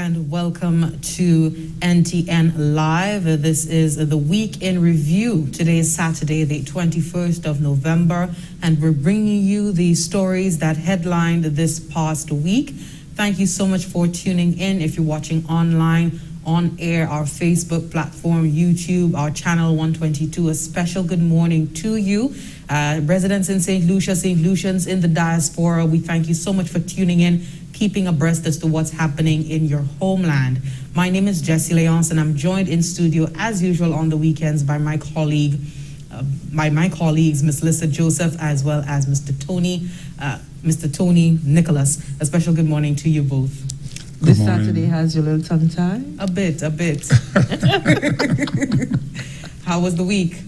and welcome to NTN Live. This is the Week in Review. Today is Saturday, the 21st of November, and we're bringing you the stories that headlined this past week. Thank you so much for tuning in. If you're watching online, on air, our Facebook platform, YouTube, our channel 122, a special good morning to you. Residents in St. Lucia, St. Lucians in the diaspora, we thank you so much for tuning in, keeping abreast as to what's happening in your homeland. My name is Jessie Leonce, and I'm joined in studio, as usual, on the weekends by my colleagues, Ms. Lisa Joseph, as well as Mr. Tony Nicholas. A special good morning to you both. This Saturday has your little tongue tie? A bit. How was the week?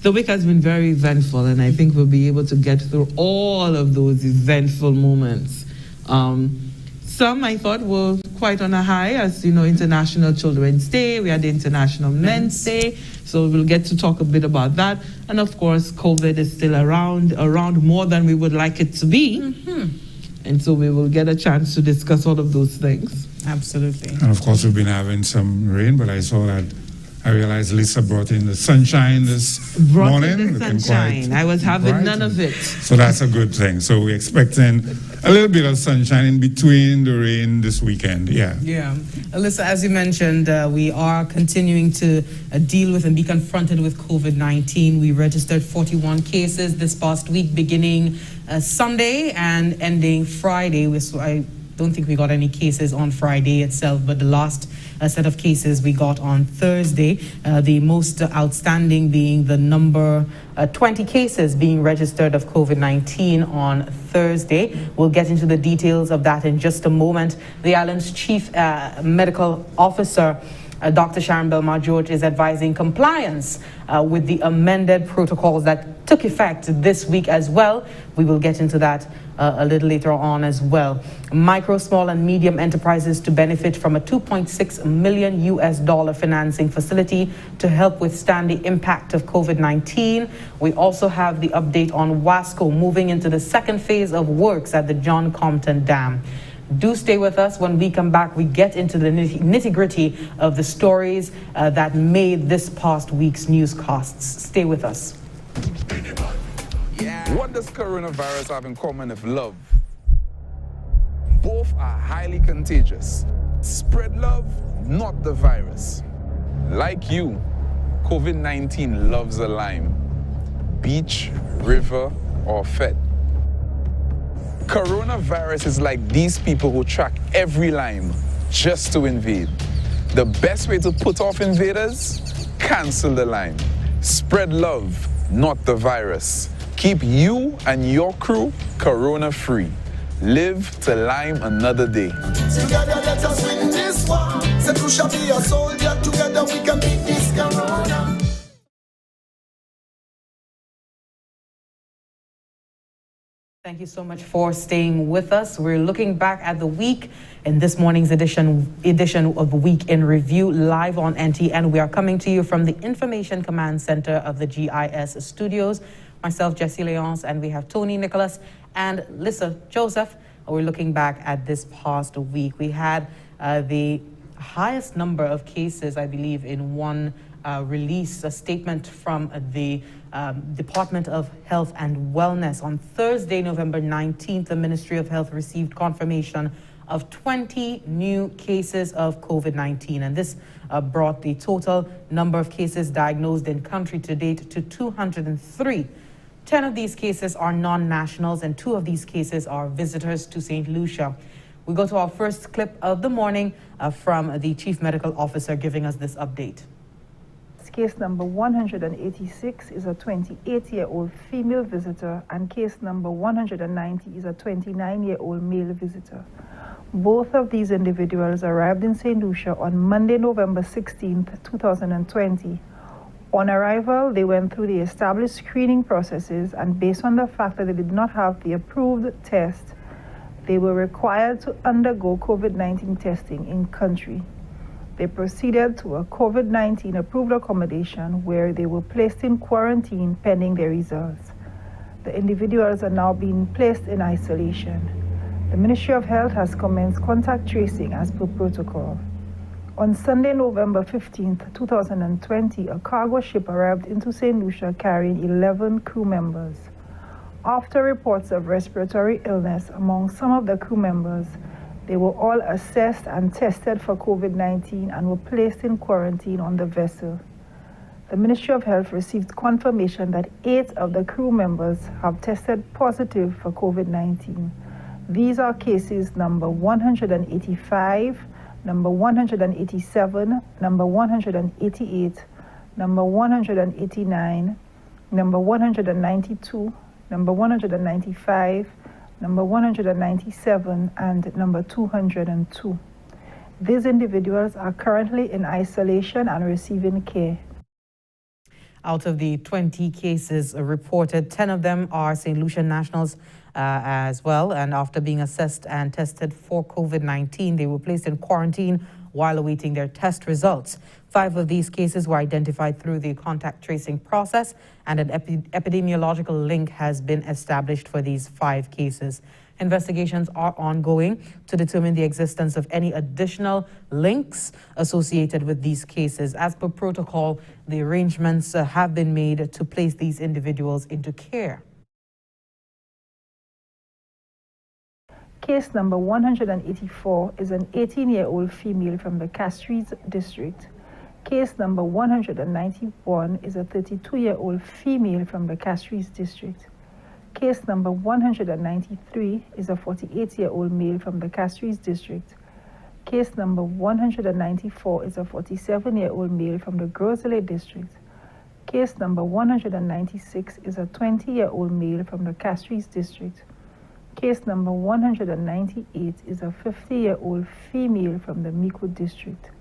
The week has been very eventful, and I think we'll be able to get through all of those eventful moments. Some I thought were quite on a high, as you know, International Children's Day, we had the International Men's Day, so we'll get to talk a bit about that. And of course, COVID is still around more than we would like it to be. Mm-hmm. And so we will get a chance to discuss all of those things. Absolutely. And of course, we've been having some rain, but I realized Lisa brought in the sunshine this morning. The sunshine. I was having none of it. So that's a good thing. So we're expecting a little bit of sunshine in between the rain this weekend. Yeah. Alyssa, as you mentioned, we are continuing to deal with and be confronted with COVID-19. We registered 41 cases this past week, beginning Sunday and ending Friday. I don't think we got any cases on Friday itself, but the last set of cases we got on Thursday, the most outstanding being the number 20 cases being registered of COVID-19 on Thursday. We'll get into the details of that in just a moment. The island's chief medical officer, Dr. Sharon Belmar-George, is advising compliance with the amended protocols that took effect this week as well. We will get into that a little later on as well. Micro, small, and medium enterprises to benefit from a $2.6 million US financing facility to help withstand the impact of COVID-19. We also have the update on WASCO moving into the second phase of works at the John Compton Dam. Do stay with us. When we come back, we get into the nitty-gritty of the stories that made this past week's newscasts. Stay with us. What does coronavirus have in common with love? Both are highly contagious. Spread love, not the virus. Like you, COVID-19 loves a lime. Beach, river, or fed. Coronavirus is like these people who track every lime just to invade. The best way to put off invaders? Cancel the lime. Spread love, not the virus. Keep you and your crew corona-free. Live to lime another day. Together let us win this war. Said we shall be a soldier. Together we can beat this corona. Thank you so much for staying with us. We're looking back at the week in this morning's edition of Week in Review live on NTN. We are coming to you from the Information Command Center of the GIS studios. Myself, Jessie Leonce, and we have Tony Nicholas and Lisa Joseph. We're looking back at this past week. We had the highest number of cases, I believe, in one release, a statement from the Department of Health and Wellness. On Thursday, November 19th, the Ministry of Health received confirmation of 20 new cases of COVID-19, and this brought the total number of cases diagnosed in country to date to 203. 10 of these cases are non-nationals, and 2 of these cases are visitors to St. Lucia. We go to our first clip of the morning from the Chief Medical Officer giving us this update. Case number 186 is a 28-year-old female visitor, and case number 190 is a 29-year-old male visitor. Both of these individuals arrived in St. Lucia on Monday, November 16th, 2020. On arrival, they went through the established screening processes, and based on the fact that they did not have the approved test, they were required to undergo COVID-19 testing in country. They proceeded to a COVID-19 approved accommodation where they were placed in quarantine pending their results. The individuals are now being placed in isolation. The Ministry of Health has commenced contact tracing as per protocol. On Sunday, November 15, 2020, a cargo ship arrived into St. Lucia carrying 11 crew members. After reports of respiratory illness among some of the crew members, they were all assessed and tested for COVID-19 and were placed in quarantine on the vessel. The Ministry of Health received confirmation that 8 of the crew members have tested positive for COVID-19. These are cases number 185, number 187, number 188, number 189, number 192, number 195, number 197, and number 202. These individuals are currently in isolation and receiving care. Out of the 20 cases reported, 10 of them are St. Lucia nationals as well. And after being assessed and tested for COVID-19, they were placed in quarantine while awaiting their test results. 5 of these cases were identified through the contact tracing process, and an epidemiological link has been established for these 5 cases. Investigations are ongoing to determine the existence of any additional links associated with these cases. As per protocol, the arrangements have been made to place these individuals into care. Case number 184 is an 18-year-old female from the Castries district. Case number 191 is a 32-year-old female from the Castries district. Case number 193 is a 48-year-old male from the Castries district. Case number 194 is a 47-year-old male from the Grosley district. Case number 196 is a 20-year-old male from the Castries district. Case number 198 is a 50-year-old female from the Mico district.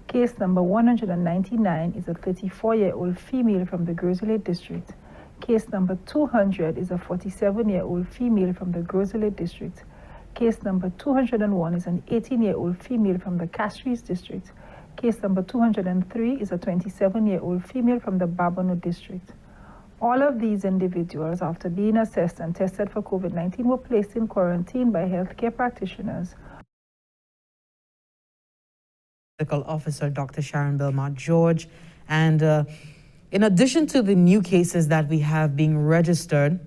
Case number 199 is a 34-year-old female from the Grosley district. Case number 200 is a 47-year-old female from the Grosley district. Case number 201 is an 18-year-old female from the Castries district. Case number 203 is a 27-year-old female from the Babonneau district. All of these individuals, after being assessed and tested for COVID-19, were placed in quarantine by healthcare practitioners. Medical Officer Dr. Sharon Belmont George. And in addition to the new cases that we have being registered,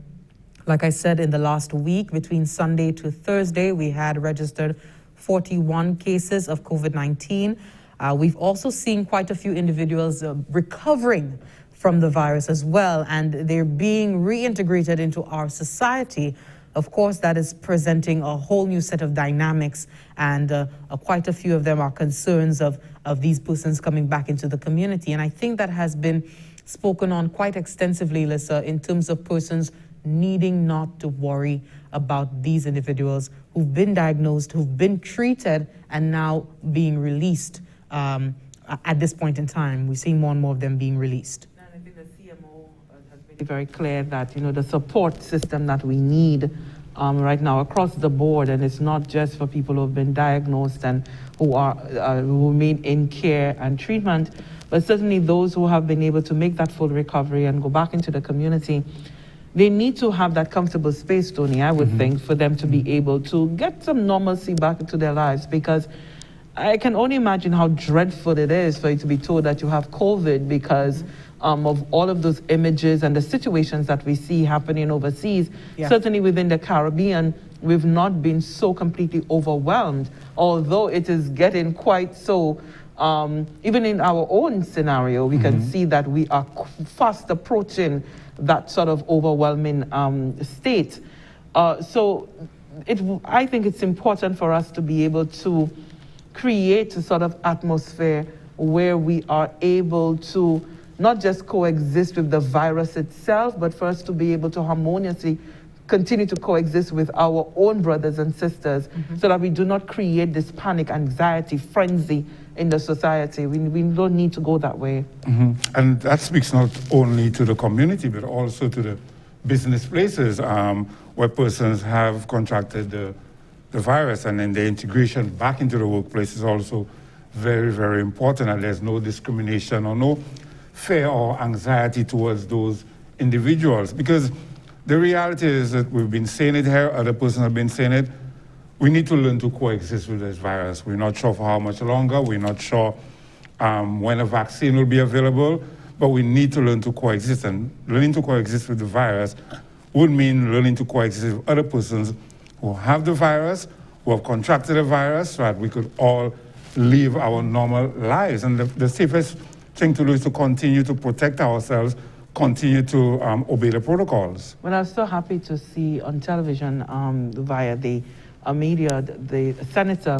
like I said, in the last week, between Sunday to Thursday, we had registered 41 cases of COVID-19. We've also seen quite a few individuals recovering from the virus as well, and they're being reintegrated into our society. Of course, that is presenting a whole new set of dynamics, and quite a few of them are concerns of these persons coming back into the community. And I think that has been spoken on quite extensively, Lisa, in terms of persons needing not to worry about these individuals who've been diagnosed, who've been treated, and now being released at this point in time. We're seeing more and more of them being released. And I think the CMO has made it very clear that, you know, the support system that we need right now across the board, and it's not just for people who have been diagnosed and who remain in care and treatment, but certainly those who have been able to make that full recovery and go back into the community. They need to have that comfortable space, Tony, I would think, for them to be able to get some normalcy back into their lives, because I can only imagine how dreadful it is for you to be told that you have COVID because of all of those images and the situations that we see happening overseas. Yeah. Certainly within the Caribbean, we've not been so completely overwhelmed, although it is getting quite so. Even in our own scenario, we can see that we are fast approaching that sort of overwhelming state. So I think it's important for us to be able to create a sort of atmosphere where we are able to not just coexist with the virus itself, but for us to be able to harmoniously continue to coexist with our own brothers and sisters, so that we do not create this panic, anxiety, frenzy in the society. We don't need to go that way. And that speaks not only to the community, but also to the business places where persons have contracted the virus, and then the integration back into the workplace is also very, very important, and there's no discrimination or no fear or anxiety towards those individuals. Because the reality is that we've been saying it here, other persons have been saying it, we need to learn to coexist with this virus. We're not sure for how much longer. We're not sure when a vaccine will be available, but we need to learn to coexist. And learning to coexist with the virus would mean learning to coexist with other persons who have the virus, who have contracted the virus, so that we could all live our normal lives. And the safest thing to do is to continue to protect ourselves, continue to obey the protocols. Well, I was so happy to see on television via the media, the Senator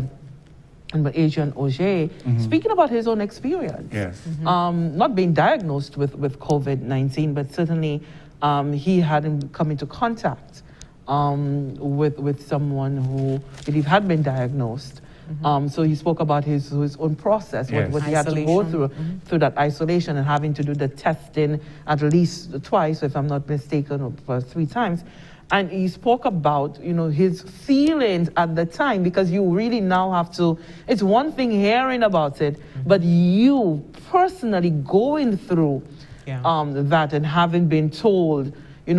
Adrian Auger speaking about his own experience. Yes. Not being diagnosed with COVID-19, but certainly he hadn't come into contact with someone who I believe had been diagnosed. So he spoke about his own process, Yes. what he had to go through that isolation and having to do the testing at least twice, if I'm not mistaken, or 3 times. And he spoke about, his feelings at the time, because you really now have to, it's one thing hearing about it, but you personally going through that and having been told,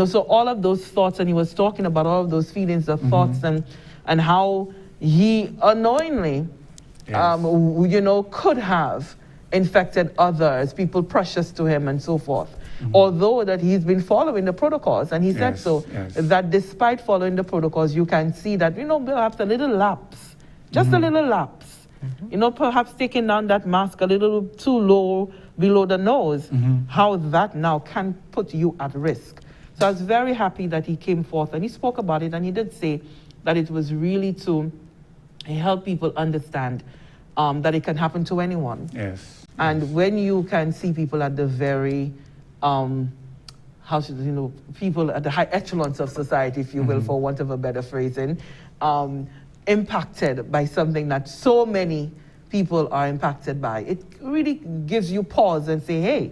so all of those thoughts, and he was talking about all of those feelings, the thoughts, and how he unknowingly, could have infected others, people precious to him and so forth. Although that he's been following the protocols, and he said that despite following the protocols, you can see that, perhaps a little lapse, just a little lapse, perhaps taking down that mask a little too low below the nose, how that now can put you at risk. So I was very happy that he came forth and he spoke about it, and he did say that it was really to help people understand that it can happen to anyone. Yes. And when you can see people at the very people at the high echelons of society, if you will, for want of a better phrasing, impacted by something that so many people are impacted by, it really gives you pause and say, hey,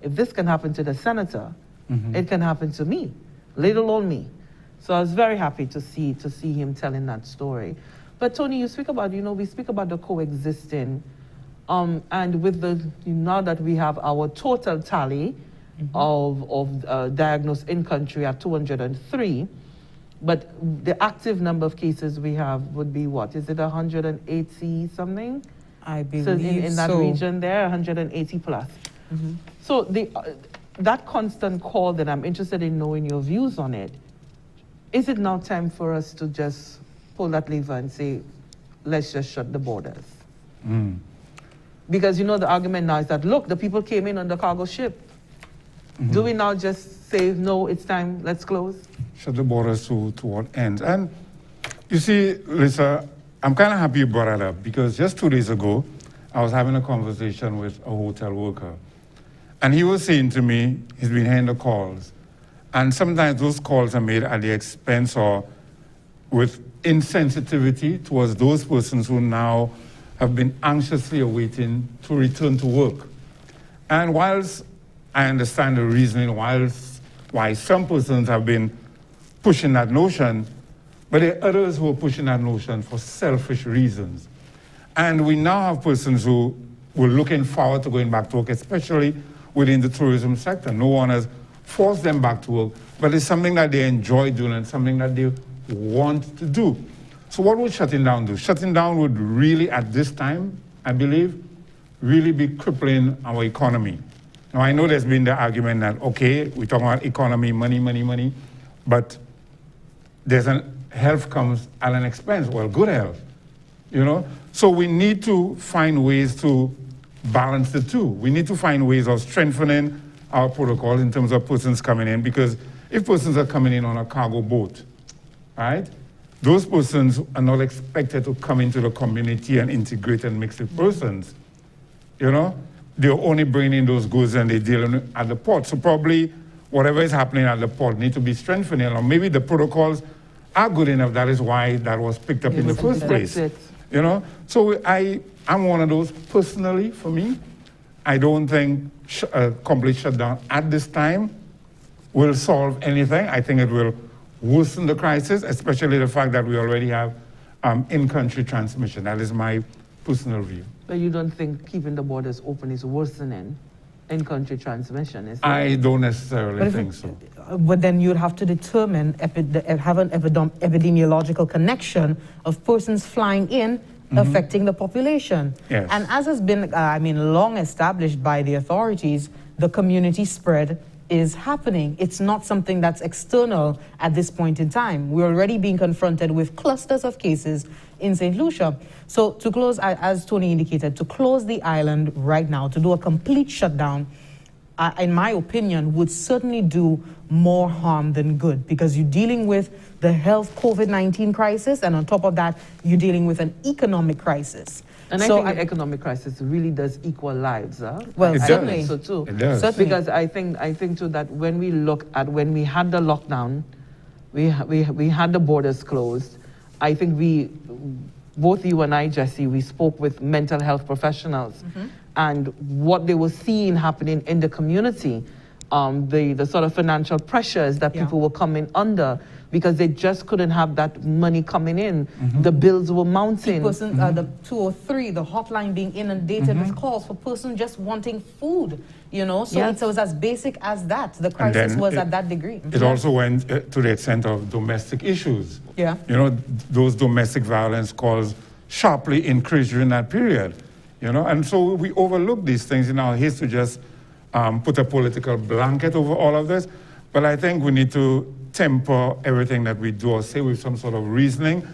if this can happen to the senator, it can happen to me, let alone me. So I was very happy to see him telling that story. But Tony, you speak about, we speak about the coexisting, and with now that we have our total tally of diagnosed in country at 203, but the active number of cases we have would be what? Is it 180 something? I believe so. In that region there, 180 plus. So that constant call that I'm interested in knowing your views on it, is it now time for us to just pull that lever and say, let's just shut the borders? Because the argument now is that, look, the people came in on the cargo ship. Do we now just say, no, it's time, let's close? Shut the borders to what end? And you see, Lisa, I'm kind of happy you brought that up, because just 2 days ago, I was having a conversation with a hotel worker. And he was saying to me, he's been hearing the calls. And sometimes those calls are made at the expense or with insensitivity towards those persons who now have been anxiously awaiting to return to work. And whilst I understand the reasoning why some persons have been pushing that notion, but there are others who are pushing that notion for selfish reasons. And we now have persons who were looking forward to going back to work, especially within the tourism sector. No one has forced them back to work, but it's something that they enjoy doing and something that they want to do. So what would shutting down do? Shutting down would really, at this time, I believe, really be crippling our economy. Now, I know there's been the argument that, okay, we're talking about economy, money, but health comes at an expense. Well, good health, So we need to find ways to balance the two. We need to find ways of strengthening our protocols in terms of persons coming in, because if persons are coming in on a cargo boat, right, those persons are not expected to come into the community and integrate and mix with persons, They're only bringing in those goods and they're dealing at the port. So probably whatever is happening at the port need to be strengthened, or maybe the protocols are good enough. That is why that was picked up in the first place. So I'm one of those personally. For me, I don't think a complete shutdown at this time will solve anything. I think it will worsen the crisis, especially the fact that we already have in-country transmission. That is my personal view. But you don't think keeping the borders open is worsening in-country transmission, is it? I don't necessarily But if think it- so. But then you'd have to determine, have an epidemiological connection of persons flying in affecting the population. Yes. And as has been, long established by the authorities, the community spread is happening. It's not something that's external at this point in time. We're already being confronted with clusters of cases in St. Lucia. So to close, as Tony indicated, to close the island right now, to do a complete shutdown, in my opinion, would certainly do more harm than good, because you're dealing with the health COVID-19 crisis, and on top of that, you're dealing with an economic crisis. And So I think the economic crisis really does equal lives. Huh? Well, It I certainly. think so too. It does. Certainly. Because I think too that when we look at when we had the lockdown, we had the borders closed. I think both you and I, Jesse, we spoke with mental health professionals, and what they were seeing happening in the community, the sort of financial pressures that Yeah. people were coming under because they just couldn't have that money coming in. The bills were mounting. Person, the 203, the hotline being inundated with calls for persons just wanting food, So Yes. it was as basic as that. The And crisis then was at that degree. It also went to the extent of domestic issues. Yeah. Those domestic violence calls sharply increased during that period. And so we overlook these things in our haste to just put a political blanket over all of this. But I think we need to temper everything that we do or say with some sort of reasoning.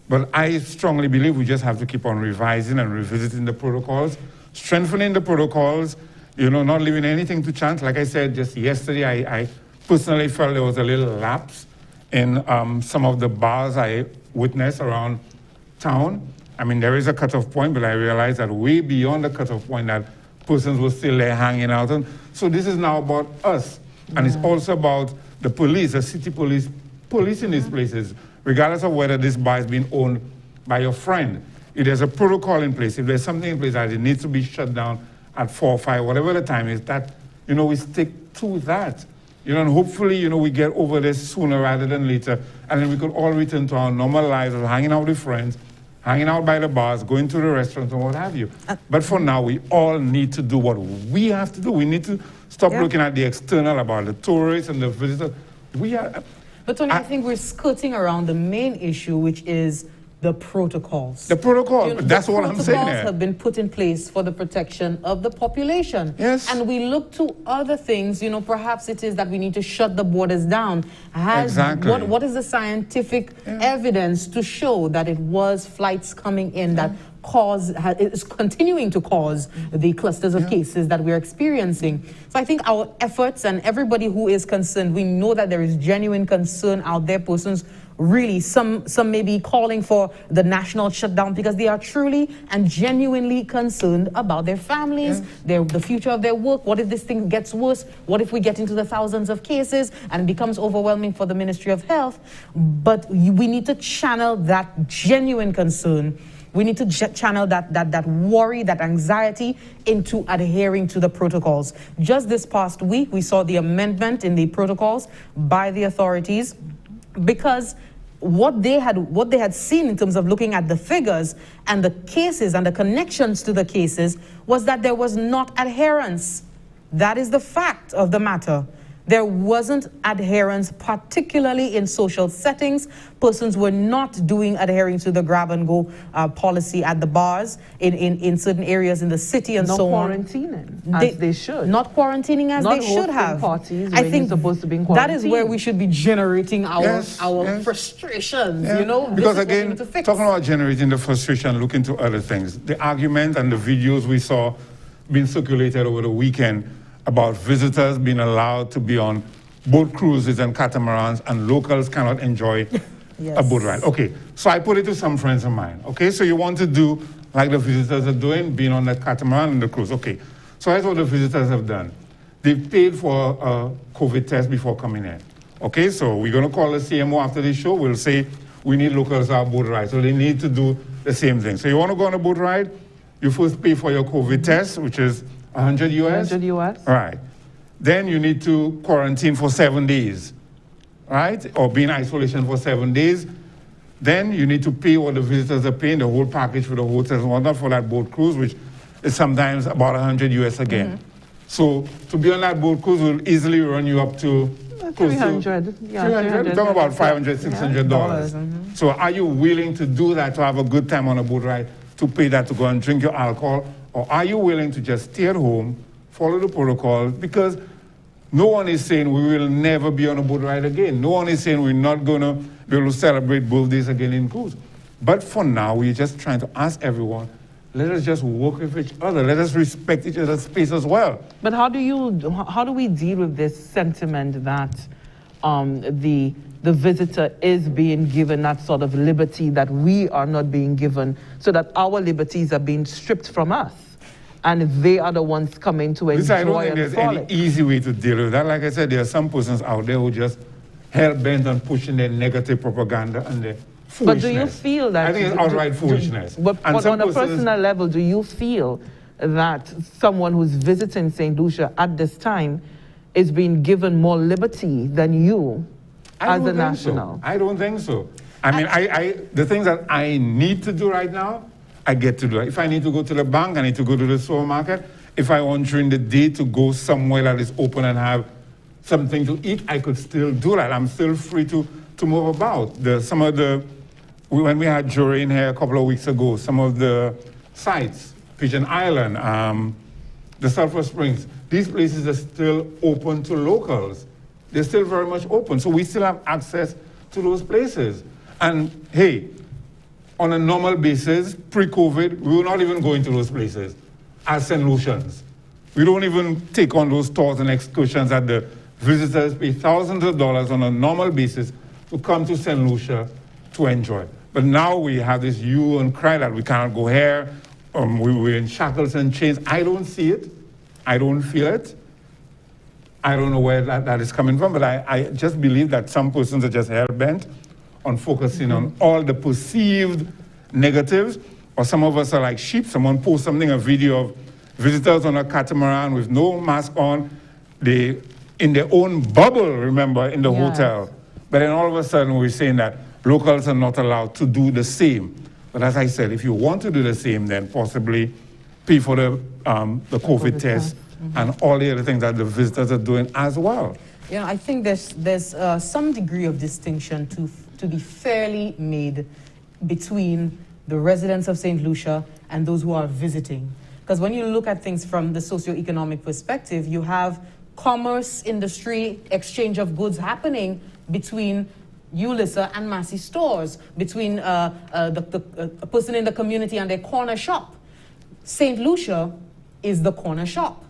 But I strongly believe we just have to keep on revising and revisiting the protocols, strengthening the protocols, not leaving anything to chance. Like I said just yesterday, I personally felt there was a little lapse in some of the bars I witnessed around town. There is a cutoff point, but I realized that way beyond the cutoff point that persons were still there hanging out. And so this is now about us. And it's also about the police, the city police, policing these places, regardless of whether this bar is being owned by your friend. If there's a protocol in place, if there's something in place that it needs to be shut down at 4 or 5, whatever the time is, that, we stick to that. And hopefully, we get over this sooner rather than later, and then we could all return to our normal lives of hanging out with friends, hanging out by the bars, going to the restaurants and what have you. But for now, we all need to do what we have to do. We need to stop looking at the external about the tourists and the visitors. But Tony, I think we're skirting around the main issue, which is the protocols. The protocol, that's what I'm saying. The protocols have been put in place for the protection of the population. Yes. And we look to other things, perhaps it is that we need to shut the borders down. Exactly. What is the scientific evidence to show that it was flights coming in that is continuing to cause the clusters of cases that we're experiencing? So I think our efforts, and everybody who is concerned, we know that there is genuine concern out there. Persons really, some may be calling for the national shutdown because they are truly and genuinely concerned about their families, the future of their work. What if this thing gets worse? What if we get into the thousands of cases and it becomes overwhelming for the Ministry of Health? But we need to channel that genuine concern. We need to channel that worry, that anxiety into adhering to the protocols. Just this past week, we saw the amendment in the protocols by the authorities, because what they had seen in terms of looking at the figures and the cases and the connections to the cases was that there was not adherence. That is the fact of the matter. There wasn't adherence, particularly in social settings. Persons were not adhering to the grab-and-go policy at the bars in certain areas in the city and so on. Not quarantining, as they should. Not quarantining as they should have. Parties I when think you're supposed to be in that is where quarantine. we should be generating our frustrations, This Because is what we again, need to fix. talking about generating the frustration, looking to other things. The argument and the videos we saw being circulated over the weekend about visitors being allowed to be on boat cruises and catamarans, and locals cannot enjoy a boat ride. Okay, so I put it to some friends of mine. Okay, so you want to do like the visitors are doing, being on the catamaran and the cruise. Okay, so here's what the visitors have done. They've paid for a COVID test before coming in. Okay, so we're going to call the CMO after this show. We'll say we need locals on boat ride. So they need to do the same thing. So you want to go on a boat ride, you first pay for your COVID test, which is 100 US. 100 US. Right. Then you need to quarantine for 7 days, right? Or be in isolation for 7 days. Then you need to pay what the visitors are paying, the whole package for the hotels and whatnot for that boat cruise, which is sometimes about 100 US again. So to be on that boat cruise will easily run you up to close to 300. Yeah, 300. We're talking about $500, $600. Mm-hmm. So are you willing to do that to have a good time on a boat ride, to pay that to go and drink your alcohol? Or are you willing to just stay at home, follow the protocol? Because no one is saying we will never be on a boat ride again. No one is saying we're not going to be able to celebrate birthdays again in cruise. But for now, we're just trying to ask everyone, let us just work with each other. Let us respect each other's space as well. But how do we deal with this sentiment that the visitor is being given that sort of liberty that we are not being given, so that our liberties are being stripped from us, and they are the ones coming to enjoy I don't think and there's frolic? any easy way to deal with that. Like I said, there are some persons out there who just hell-bent on pushing their negative propaganda and their foolishness. But do you feel that... I think it's outright foolishness. But And some on a persons- personal level, do you feel that someone who's visiting St. Lucia at this time is being given more liberty than you I as don't a think national? So. I don't think so. I mean, the things that I need to do right now, I get to do it. If I need to go to the bank, I need to go to the supermarket. If I want during the day to go somewhere that is open and have something to eat, I could still do that. I'm still free to move about. When we had jury in here a couple of weeks ago, some of the sites, Pigeon Island, the Sulphur Springs, these places are still open to locals. They're still very much open. So we still have access to those places. And hey, on a normal basis, pre-COVID, we were not even going to those places as St. Lucians. We don't even take on those tours and excursions that the visitors pay thousands of dollars on a normal basis to come to St. Lucia to enjoy. But now we have this hue and cry that we cannot go here, we're in shackles and chains. I don't see it. I don't feel it. I don't know where that is coming from, but I just believe that some persons are just hell-bent on focusing on all the perceived negatives, or some of us are like sheep. Someone posts something, a video of visitors on a catamaran with no mask on, they in their own bubble, remember, in the hotel. But then all of a sudden we're saying that locals are not allowed to do the same. But as I said, if you want to do the same, then possibly pay for the COVID test and all the other things that the visitors are doing as well. Yeah, I think there's some degree of distinction to be fairly made between the residents of St. Lucia and those who are visiting. Because when you look at things from the socioeconomic perspective, you have commerce, industry, exchange of goods happening between Ulissa and Massey stores, between a person in the community and their corner shop. St. Lucia is the corner shop.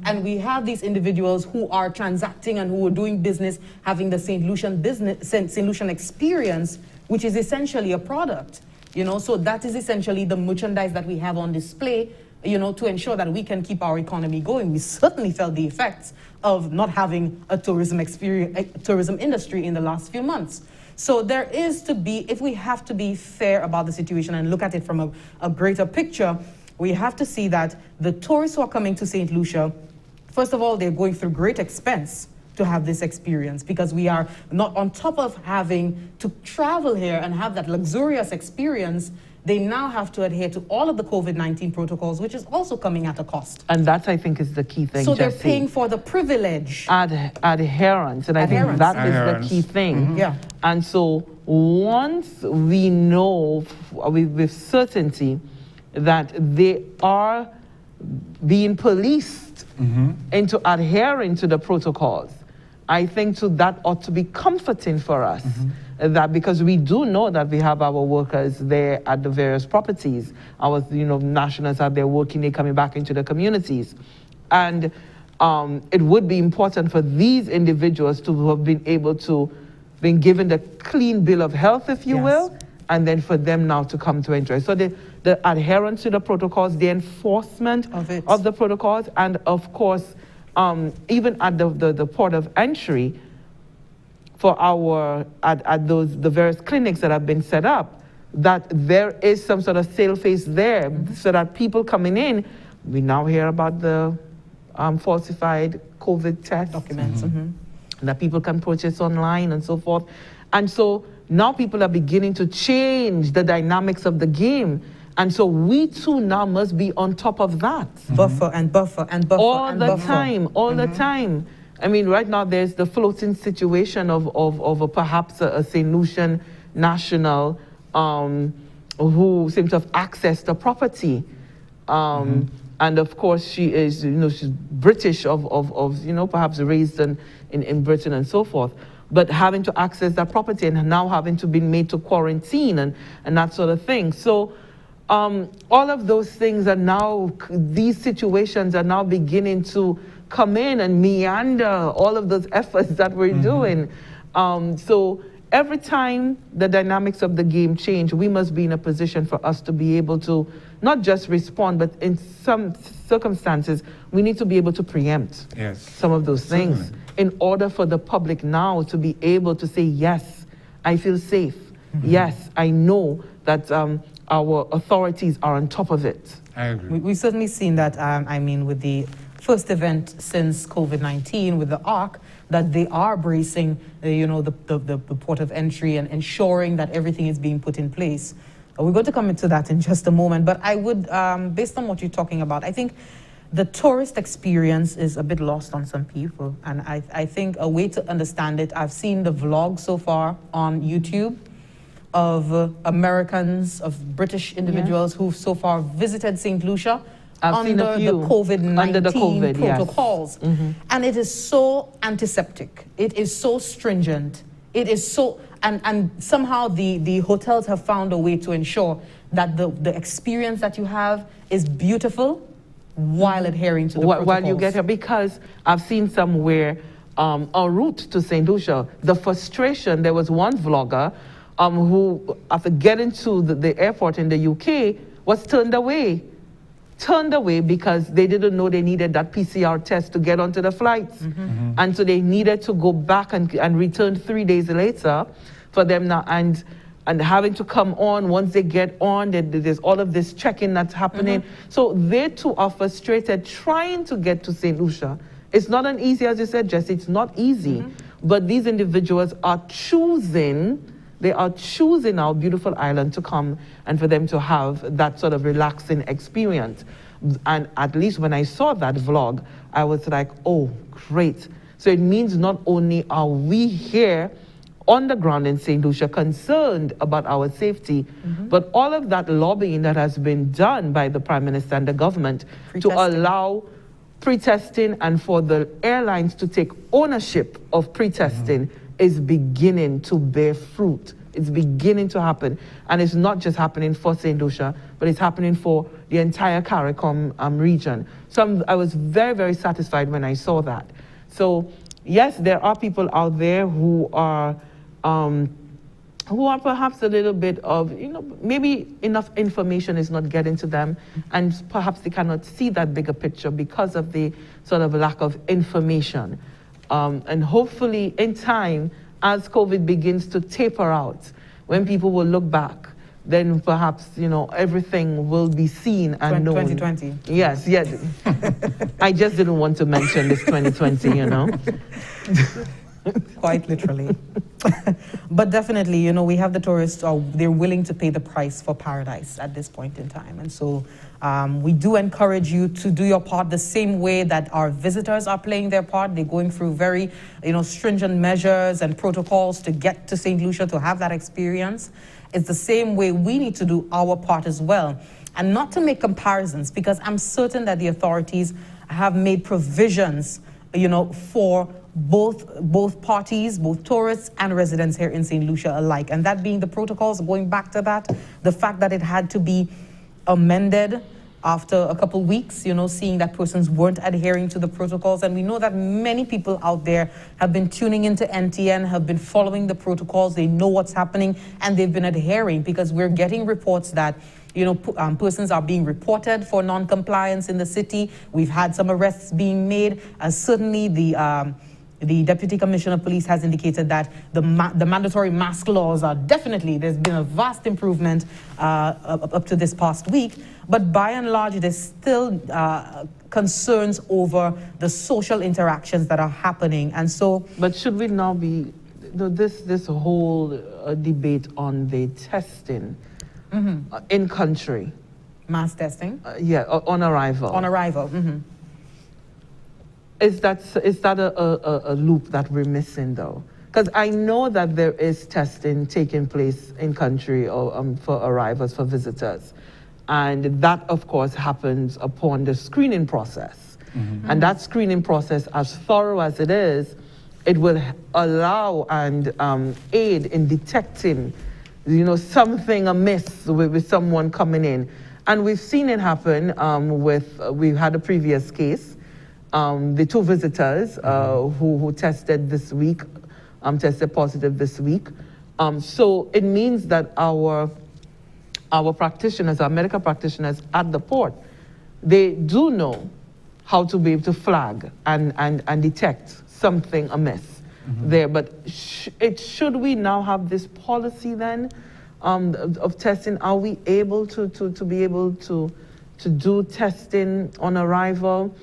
And we have these individuals who are transacting and who are doing business, having the St. Lucian experience, which is essentially a product. So that is essentially the merchandise that we have on display, to ensure that we can keep our economy going. We certainly felt the effects of not having a tourism industry in the last few months. So there is to be, if we have to be fair about the situation and look at it from a greater picture, we have to see that the tourists who are coming to St. Lucia, first of all, they're going through great expense to have this experience, because we are not, on top of having to travel here and have that luxurious experience, they now have to adhere to all of the COVID-19 protocols, which is also coming at a cost. And that, I think, is the key thing. So they're Jessie. paying for the privilege. Adherence. And I think that is the key thing. Yeah. And so once we know with certainty that they are being policed into adhering to the protocols, I think that ought to be comforting for us. That because we do know that we have our workers there at the various properties, our nationals out there working, they're coming back into the communities. And it would be important for these individuals to have been able to been given the clean bill of health, if you will, and then for them now to come to enjoy. So the adherence to the protocols, the enforcement of the protocols, and of course, even at the port of entry, for the various clinics that have been set up, that there is some sort of sail face there, so that people coming in, we now hear about the falsified COVID test documents, that people can purchase online and so forth. And so now people are beginning to change the dynamics of the game And so we too now must be on top of that. Buffer and buffer and buffer all and the buffer. time, all the time. I mean, right now there's the floating situation of perhaps a St. Lucian national who seems to have accessed the property. And of course she is, she's British perhaps raised in Britain and so forth, but having to access that property and now having to be made to quarantine and that sort of thing. So all of those things are now, these situations are now beginning to come in and meander all of those efforts that we're doing. So every time the dynamics of the game change, we must be in a position for us to be able to not just respond, but in some circumstances, we need to be able to preempt some of those things in order for the public now to be able to say, yes, I feel safe. Yes, I know that our authorities are on top of it. I agree. We've certainly seen that, with the first event since COVID-19 with the ARC, that they are bracing, the port of entry and ensuring that everything is being put in place. We're going to come into that in just a moment, but I would, based on what you're talking about, I think the tourist experience is a bit lost on some people, and I think a way to understand it, I've seen the vlog so far on YouTube of Americans, of British individuals who've so far visited St. Lucia under the COVID-19 protocols. And it is so antiseptic. It is so stringent. It is so, and somehow the hotels have found a way to ensure that the experience that you have is beautiful while adhering to the protocols. While you get here, because I've seen somewhere en route to St. Lucia, the frustration, there was one vlogger who, after getting to the airport in the UK, was turned away because they didn't know they needed that PCR test to get onto the flights. And so they needed to go back and return 3 days later for them now, and having to come on. Once they get on, there's all of this checking that's happening. So they too are frustrated trying to get to St. Lucia. It's not an easy, as you said, Jesse, it's not easy. But these individuals are choosing our beautiful island to come and for them to have that sort of relaxing experience. And at least when I saw that vlog, I was like, oh, great. So it means not only are we here on the ground in St. Lucia concerned about our safety, but all of that lobbying that has been done by the Prime Minister and the government to allow pre-testing and for the airlines to take ownership of pre-testing is beginning to bear fruit. It's beginning to happen. And it's not just happening for St. Lucia, but it's happening for the entire CARICOM region. So I was very, very satisfied when I saw that. So yes, there are people out there who are perhaps a little bit of, maybe enough information is not getting to them, and perhaps they cannot see that bigger picture because of the sort of lack of information. And hopefully in time, as COVID begins to taper out, when people will look back, then perhaps, everything will be seen and known. 2020. Yes. I just didn't want to mention this 2020, Quite literally. But definitely, we have the tourists, they're willing to pay the price for paradise at this point in time. And so we do encourage you to do your part the same way that our visitors are playing their part. They're going through very, stringent measures and protocols to get to St. Lucia to have that experience. It's the same way we need to do our part as well. And not to make comparisons, because I'm certain that the authorities have made provisions, for both parties, both tourists and residents here in St. Lucia alike. And that being the protocols, going back to that, the fact that it had to be amended after a couple weeks, seeing that persons weren't adhering to the protocols. And we know that many people out there have been tuning into NTN, have been following the protocols, they know what's happening, and they've been adhering, because we're getting reports that persons are being reported for non-compliance in the city. We've had some arrests being made. Certainly the Deputy Commissioner of Police has indicated that the mandatory mask laws are definitely, there's been a vast improvement up to this past week. But by and large, there's still concerns over the social interactions that are happening. And so... But should we now be, this whole debate on the testing in country, Mass testing? On arrival. On arrival. Mm-hmm. Is that a loop that we're missing, though? Because I know that there is testing taking place in country for arrivals, for visitors. And that, of course, happens upon the screening process. Mm-hmm. And that screening process, as thorough as it is, it will allow and aid in detecting, something amiss with someone coming in. And we've seen it happen we've had a previous case, the 2 visitors who tested this week, tested positive this week. So it means that our practitioners, our medical practitioners at the port, they do know how to be able to flag and detect something amiss there. But should we now have this policy then of testing? Are we able to be able to do testing on arrival?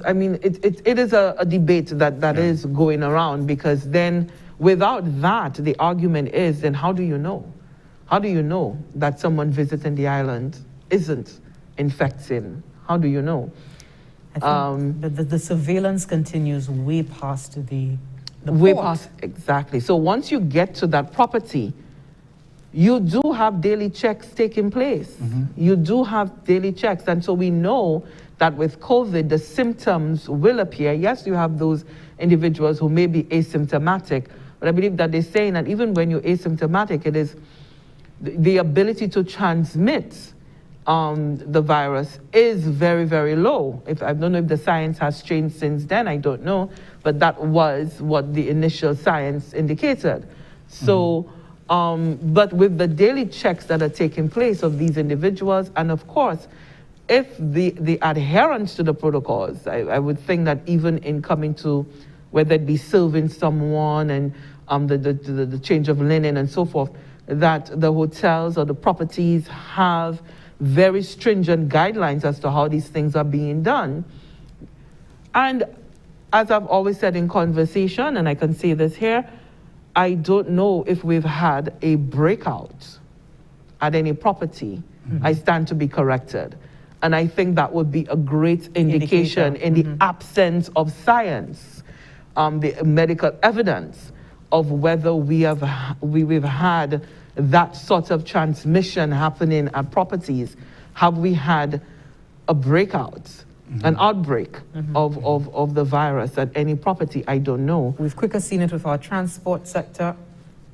I mean, it is a debate that is going around, because then without that, the argument is, then how do you know? How do you know that someone visiting the island isn't infecting? How do you know? I think the surveillance continues way past the way port. past, exactly. So once you get to that property, you do have daily checks taking place. Mm-hmm. You do have daily checks. And so we know that with COVID, the symptoms will appear. Yes, you have those individuals who may be asymptomatic, but I believe that they're saying that even when you're asymptomatic, it is the ability to transmit the virus is very, very low. I don't know if the science has changed since then, I don't know, but that was what the initial science indicated. So, but with the daily checks that are taking place of these individuals, and of course, if the adherence to the protocols, I would think that even in coming to, whether it be serving someone and the change of linen and so forth, that the hotels or the properties have very stringent guidelines as to how these things are being done. And as I've always said in conversation, and I can say this here, I don't know if we've had a breakout at any property. Mm-hmm. I stand to be corrected. And I think that would be a great indication in the absence of science, the medical evidence of whether we've had that sort of transmission happening at properties. Have we had a breakout, an outbreak of the virus at any property? I don't know. We've quicker seen it with our transport sector.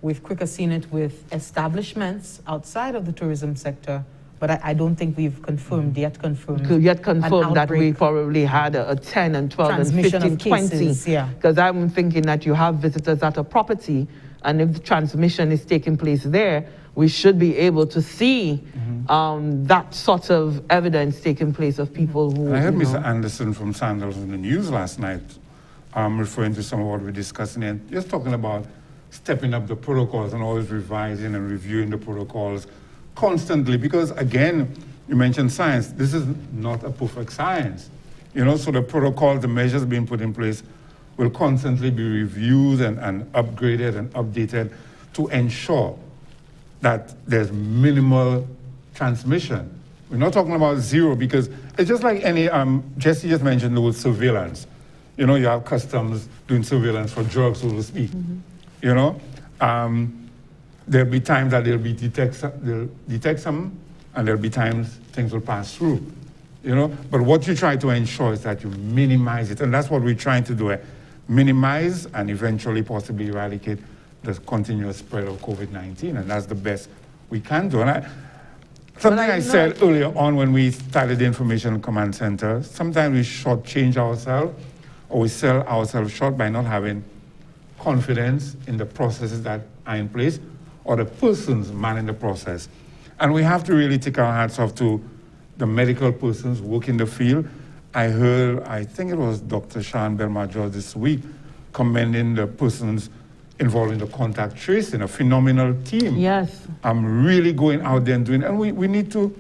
We've quicker seen it with establishments outside of the tourism sector. But I don't think we've confirmed that we probably had a 10 and 12 and 15, 20. Because I'm thinking that you have visitors at a property, and if the transmission is taking place there, we should be able to see that sort of evidence taking place of people who... I heard Mr. Anderson from Sandals in the news last night referring to some of what we're discussing, and just talking about stepping up the protocols and always revising and reviewing the protocols constantly, because again, you mentioned science. This is not a perfect science. So the protocols, the measures being put in place will constantly be reviewed and upgraded and updated to ensure that there's minimal transmission. We're not talking about zero, because it's just like any, Jesse just mentioned the word surveillance. You have customs doing surveillance for drugs, so to speak. There'll be times that they'll detect some, and there'll be times things will pass through, But what you try to ensure is that you minimize it, and that's what we're trying to do, minimize and eventually possibly eradicate the continuous spread of COVID-19, and that's the best we can do. And something I said earlier on when we started the Information Command Center, sometimes we shortchange ourselves, or we sell ourselves short by not having confidence in the processes that are in place, or the persons manning the process. And we have to really take our hats off to the medical persons who work in the field. I heard, I think it was Dr. Sean Belmajor this week, commending the persons involved in the contact tracing, a phenomenal team. Yes. I'm really going out there and doing, and we need to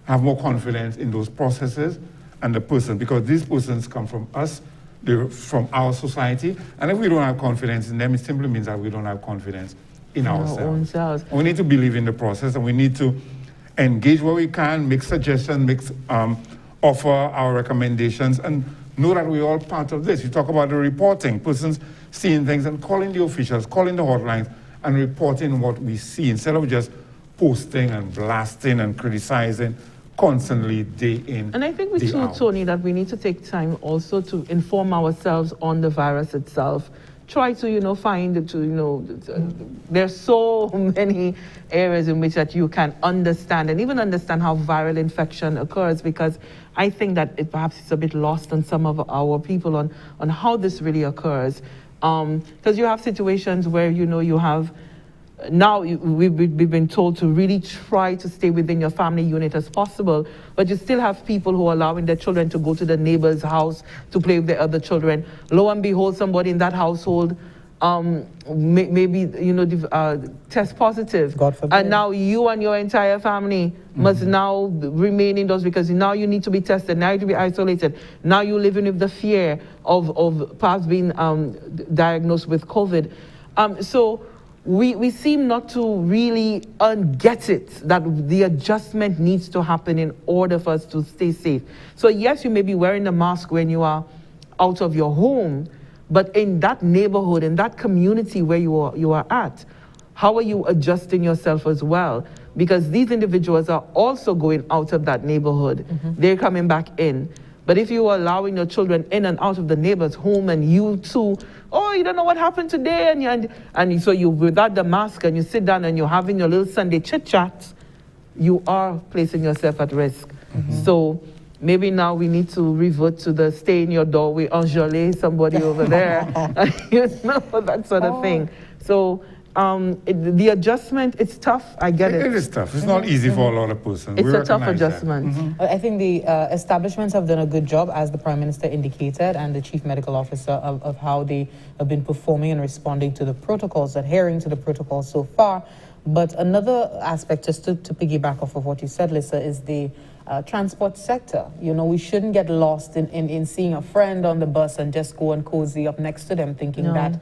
have more confidence in those processes and the person, because these persons come from us, they're from our society, and if we don't have confidence in them, it simply means that we don't have confidence in ourselves. We need to believe in the process, and we need to engage where we can, make suggestions, offer our recommendations, and know that we're all part of this. You talk about the reporting, persons seeing things and calling the officials, calling the hotlines, and reporting what we see instead of just posting and blasting and criticizing constantly day in. And I think we too, Tony, that we need to take time also to inform ourselves on the virus itself. Try to, find, there's so many areas in which that you can understand and even understand how viral infection occurs, because I think that it perhaps is a bit lost on some of our people on how this really occurs. Because you have situations where, you have, now we've been told to really try to stay within your family unit as possible, but you still have people who are allowing their children to go to the neighbor's house to play with their other children. Lo and behold, somebody in that household maybe test positive, God forbid. and now you and your entire family must now remain indoors because now you need to be tested, now you need to be isolated, now you're living with the fear of perhaps being diagnosed with COVID. So we seem not to really get it, that the adjustment needs to happen in order for us to stay safe. So yes, you may be wearing the mask when you are out of your home, but in that neighborhood, in that community where you are at, how are you adjusting yourself as well? Because these individuals are also going out of that neighborhood. They're coming back in. But if you are allowing your children in and out of the neighbor's home, and you too, you don't know what happened today, and so you without the mask and you sit down and you're having your little Sunday chit chat, you are placing yourself at risk. So maybe now we need to revert to the stay in your doorway, enjolé somebody over there, that sort of thing. So the adjustment, it's tough, I get it. It is tough. It's not easy for a lot of persons. It's a tough adjustment. I think the establishments have done a good job, as the Prime Minister indicated, and the Chief Medical Officer, of how they have been performing and responding to the protocols, adhering to the protocols so far. But another aspect, just to piggyback off of what you said, Lisa, is the transport sector. We shouldn't get lost in seeing a friend on the bus and just go and cozy up next to them, thinking that,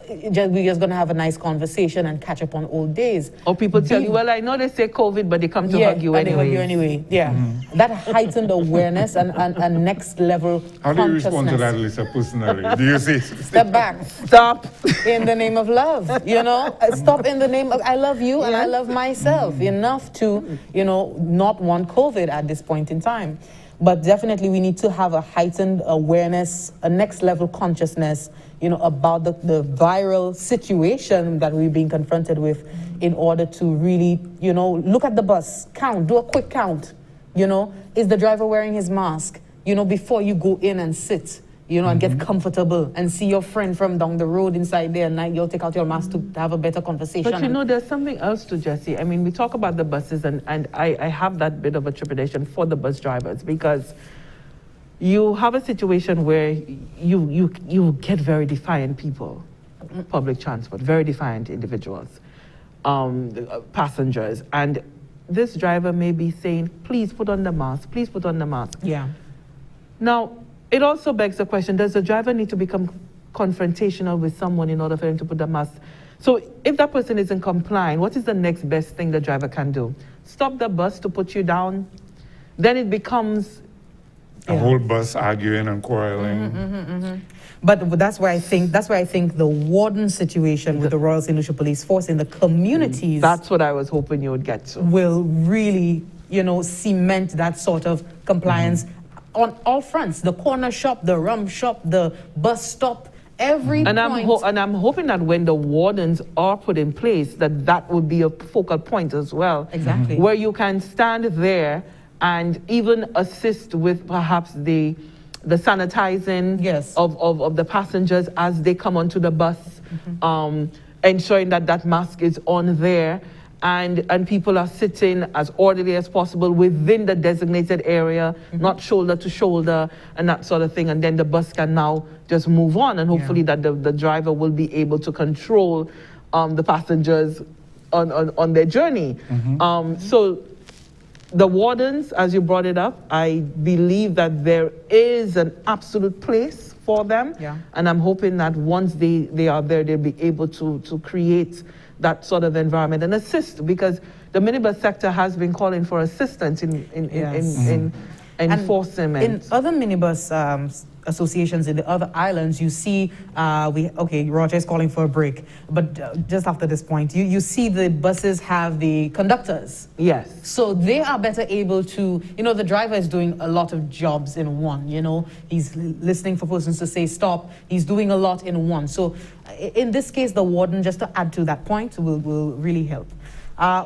we're just going to have a nice conversation and catch up on old days. Or people tell you, well, I know they say COVID, but they come to hug you anyway. They hug you anyway. Yeah. That heightened awareness and next level How do you respond to that, Lisa, personally? Do you say, step back, stop in the name of love, stop in the name of, I love you and I love myself enough to, not want COVID at this point in time. But definitely we need to have a heightened awareness, a next level consciousness, about the viral situation that we're being confronted with, in order to really, look at the bus, do a quick count. Is the driver wearing his mask? Before you go in and sit, and get comfortable and see your friend from down the road inside there, and now you'll take out your mask to have a better conversation. But there's something else too, Jesse. I mean, we talk about the buses, and I have that bit of a trepidation for the bus drivers, because you have a situation where you get very defiant people, public transport, very defiant individuals, passengers, and this driver may be saying, please put on the mask, please put on the mask. Yeah. Now, it also begs the question, does the driver need to become confrontational with someone in order for him to put the mask? So if that person isn't complying, what is the next best thing the driver can do? Stop the bus to put you down? Then it becomes a whole bus arguing and quarreling. But that's why I think the warden situation with the Royal St. Lucia Police Force in the communities, that's what I was hoping you would get to, will really, cement that sort of compliance on all fronts: the corner shop, the rum shop, the bus stop, every point. And I'm hoping that when the wardens are put in place, that would be a focal point as well. Exactly. Where you can stand there and even assist with perhaps the sanitizing of the passengers as they come onto the bus, ensuring that mask is on there, and people are sitting as orderly as possible within the designated area, not shoulder to shoulder and that sort of thing, and then the bus can now just move on, and hopefully that the driver will be able to control the passengers on their journey. So the wardens, as you brought it up, I believe that there is an absolute place for them. Yeah. And I'm hoping that once they are there, they'll be able to create that sort of environment and assist, because the minibus sector has been calling for assistance in enforcement. In other minibus associations in the other islands, you see, Roger is calling for a break, but just after this point, you see the buses have the conductors. Yes. So they are better able to, the driver is doing a lot of jobs in one, he's listening for persons to say stop, he's doing a lot in one. So in this case, the warden, just to add to that point, will really help.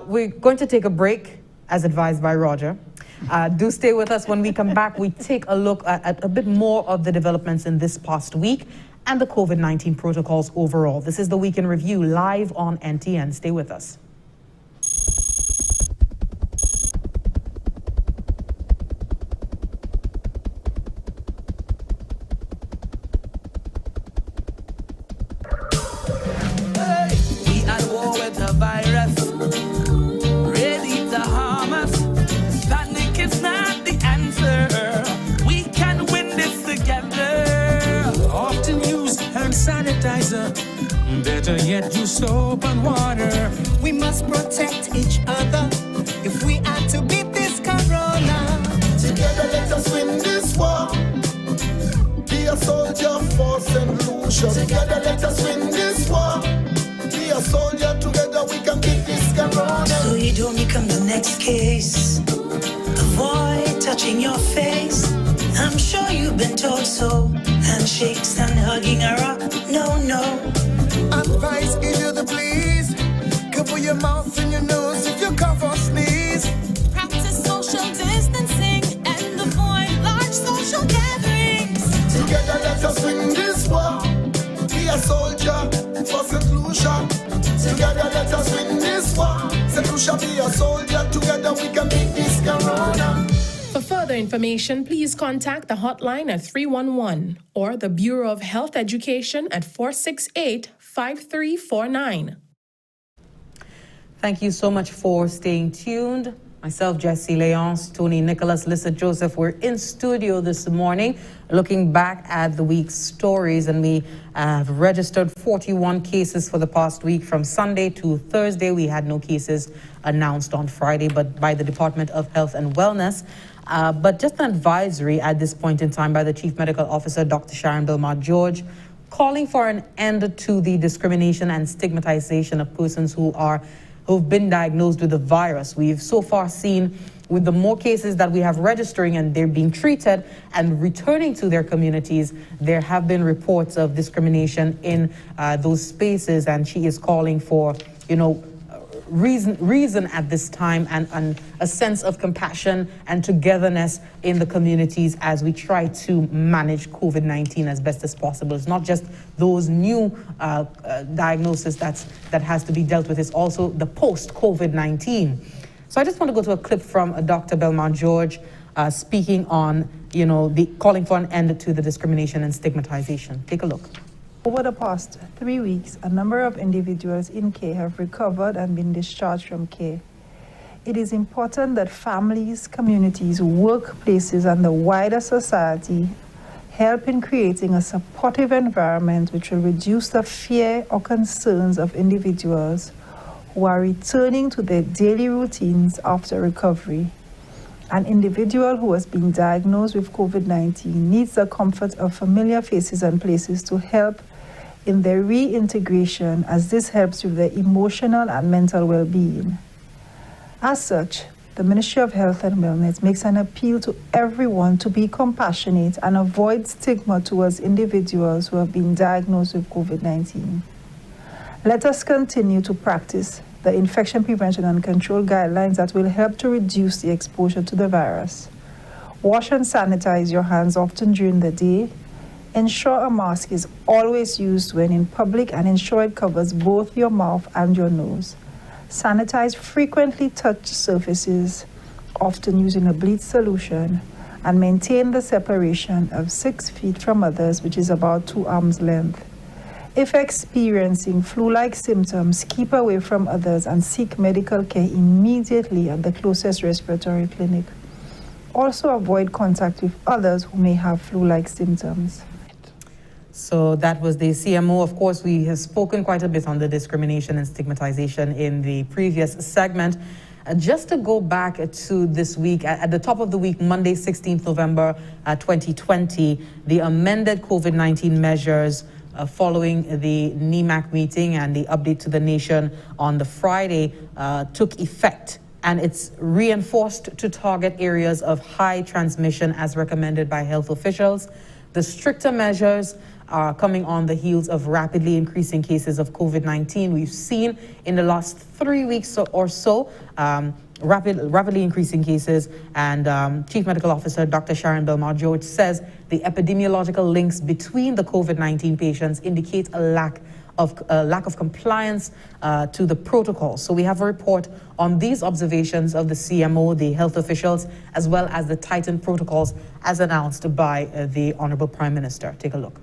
We're going to take a break, as advised by Roger. Do stay with us. When we come back, we take a look at a bit more of the developments in this past week and the COVID-19 protocols overall. This is the Week in Review, live on NTN. Stay with us. We at war with the virus, ready to harm us. Panic is not the answer. We can win this together. Often use hand sanitizer. Better yet, use soap and water. We must protect each other if we are to beat this corona. Together let us win this war. Be a soldier for St. Lucia. Together let us win this war. Be a soldier, together we can beat this corona. So you don't become the next case. Avoid touching your face. I'm sure you've been told so. Handshakes and hugging are up. No. Advice, give you the please. Cover your mouth and your nose if you cough or sneeze. Practice social distancing and avoid large social gatherings. Together let us win this war. Be a soldier for St. Lucia. Together let us win this war. St. Lucia, be a soldier. Together we can beat this corona. For further information, please contact the hotline at 311 or the Bureau of Health Education at 468-5349. Thank you so much for staying tuned. Myself, Jesse Leonce, Tony Nicholas, Lissa Joseph, we're in studio this morning looking back at the week's stories, and we have registered 41 cases for the past week. From Sunday to Thursday, we had no cases announced on Friday, but by the Department of Health and Wellness. But just an advisory at this point in time by the Chief Medical Officer, Dr. Sharon Belmar-George, calling for an end to the discrimination and stigmatization of persons who've been diagnosed with the virus. We've so far seen, with the more cases that we have registering and they're being treated and returning to their communities, there have been reports of discrimination in those spaces, and she is calling for, reason at this time and a sense of compassion and togetherness in the communities as we try to manage COVID-19 as best as possible. It's not just those new diagnoses that has to be dealt with, it's also the post-COVID-19. So I just want to go to a clip from Dr. Belmar-George speaking on, the calling for an end to the discrimination and stigmatization. Take a look. Over the past 3 weeks, a number of individuals in care have recovered and been discharged from care. It is important that families, communities, workplaces, and the wider society help in creating a supportive environment which will reduce the fear or concerns of individuals who are returning to their daily routines after recovery. An individual who has been diagnosed with COVID-19 needs the comfort of familiar faces and places to help in their reintegration, as this helps with their emotional and mental well-being. As such, the Ministry of Health and Wellness makes an appeal to everyone to be compassionate and avoid stigma towards individuals who have been diagnosed with COVID-19. Let us continue to practice the infection prevention and control guidelines that will help to reduce the exposure to the virus. Wash and sanitize your hands often during the day. Ensure a mask is always used when in public and ensure it covers both your mouth and your nose. Sanitize frequently touched surfaces, often using a bleach solution, and maintain the separation of 6 feet from others, which is about 2 arms length. If experiencing flu-like symptoms, keep away from others and seek medical care immediately at the closest respiratory clinic. Also avoid contact with others who may have flu-like symptoms. So that was the CMO. Of course, we have spoken quite a bit on the discrimination and stigmatization in the previous segment. Just to go back to this week, at the top of the week, Monday, 16th November 2020, the amended COVID-19 measures following the NEMAC meeting and the update to the nation on the Friday took effect. And it's reinforced to target areas of high transmission as recommended by health officials. The stricter measures are coming on the heels of rapidly increasing cases of COVID-19. We've seen in the last 3 weeks or so, rapidly increasing cases, and Chief Medical Officer Dr. Sharon Belmar-George says the epidemiological links between the COVID-19 patients indicate a lack of compliance to the protocol. So we have a report on these observations of the CMO, the health officials, as well as the tightened protocols as announced by the Honorable Prime Minister. Take a look.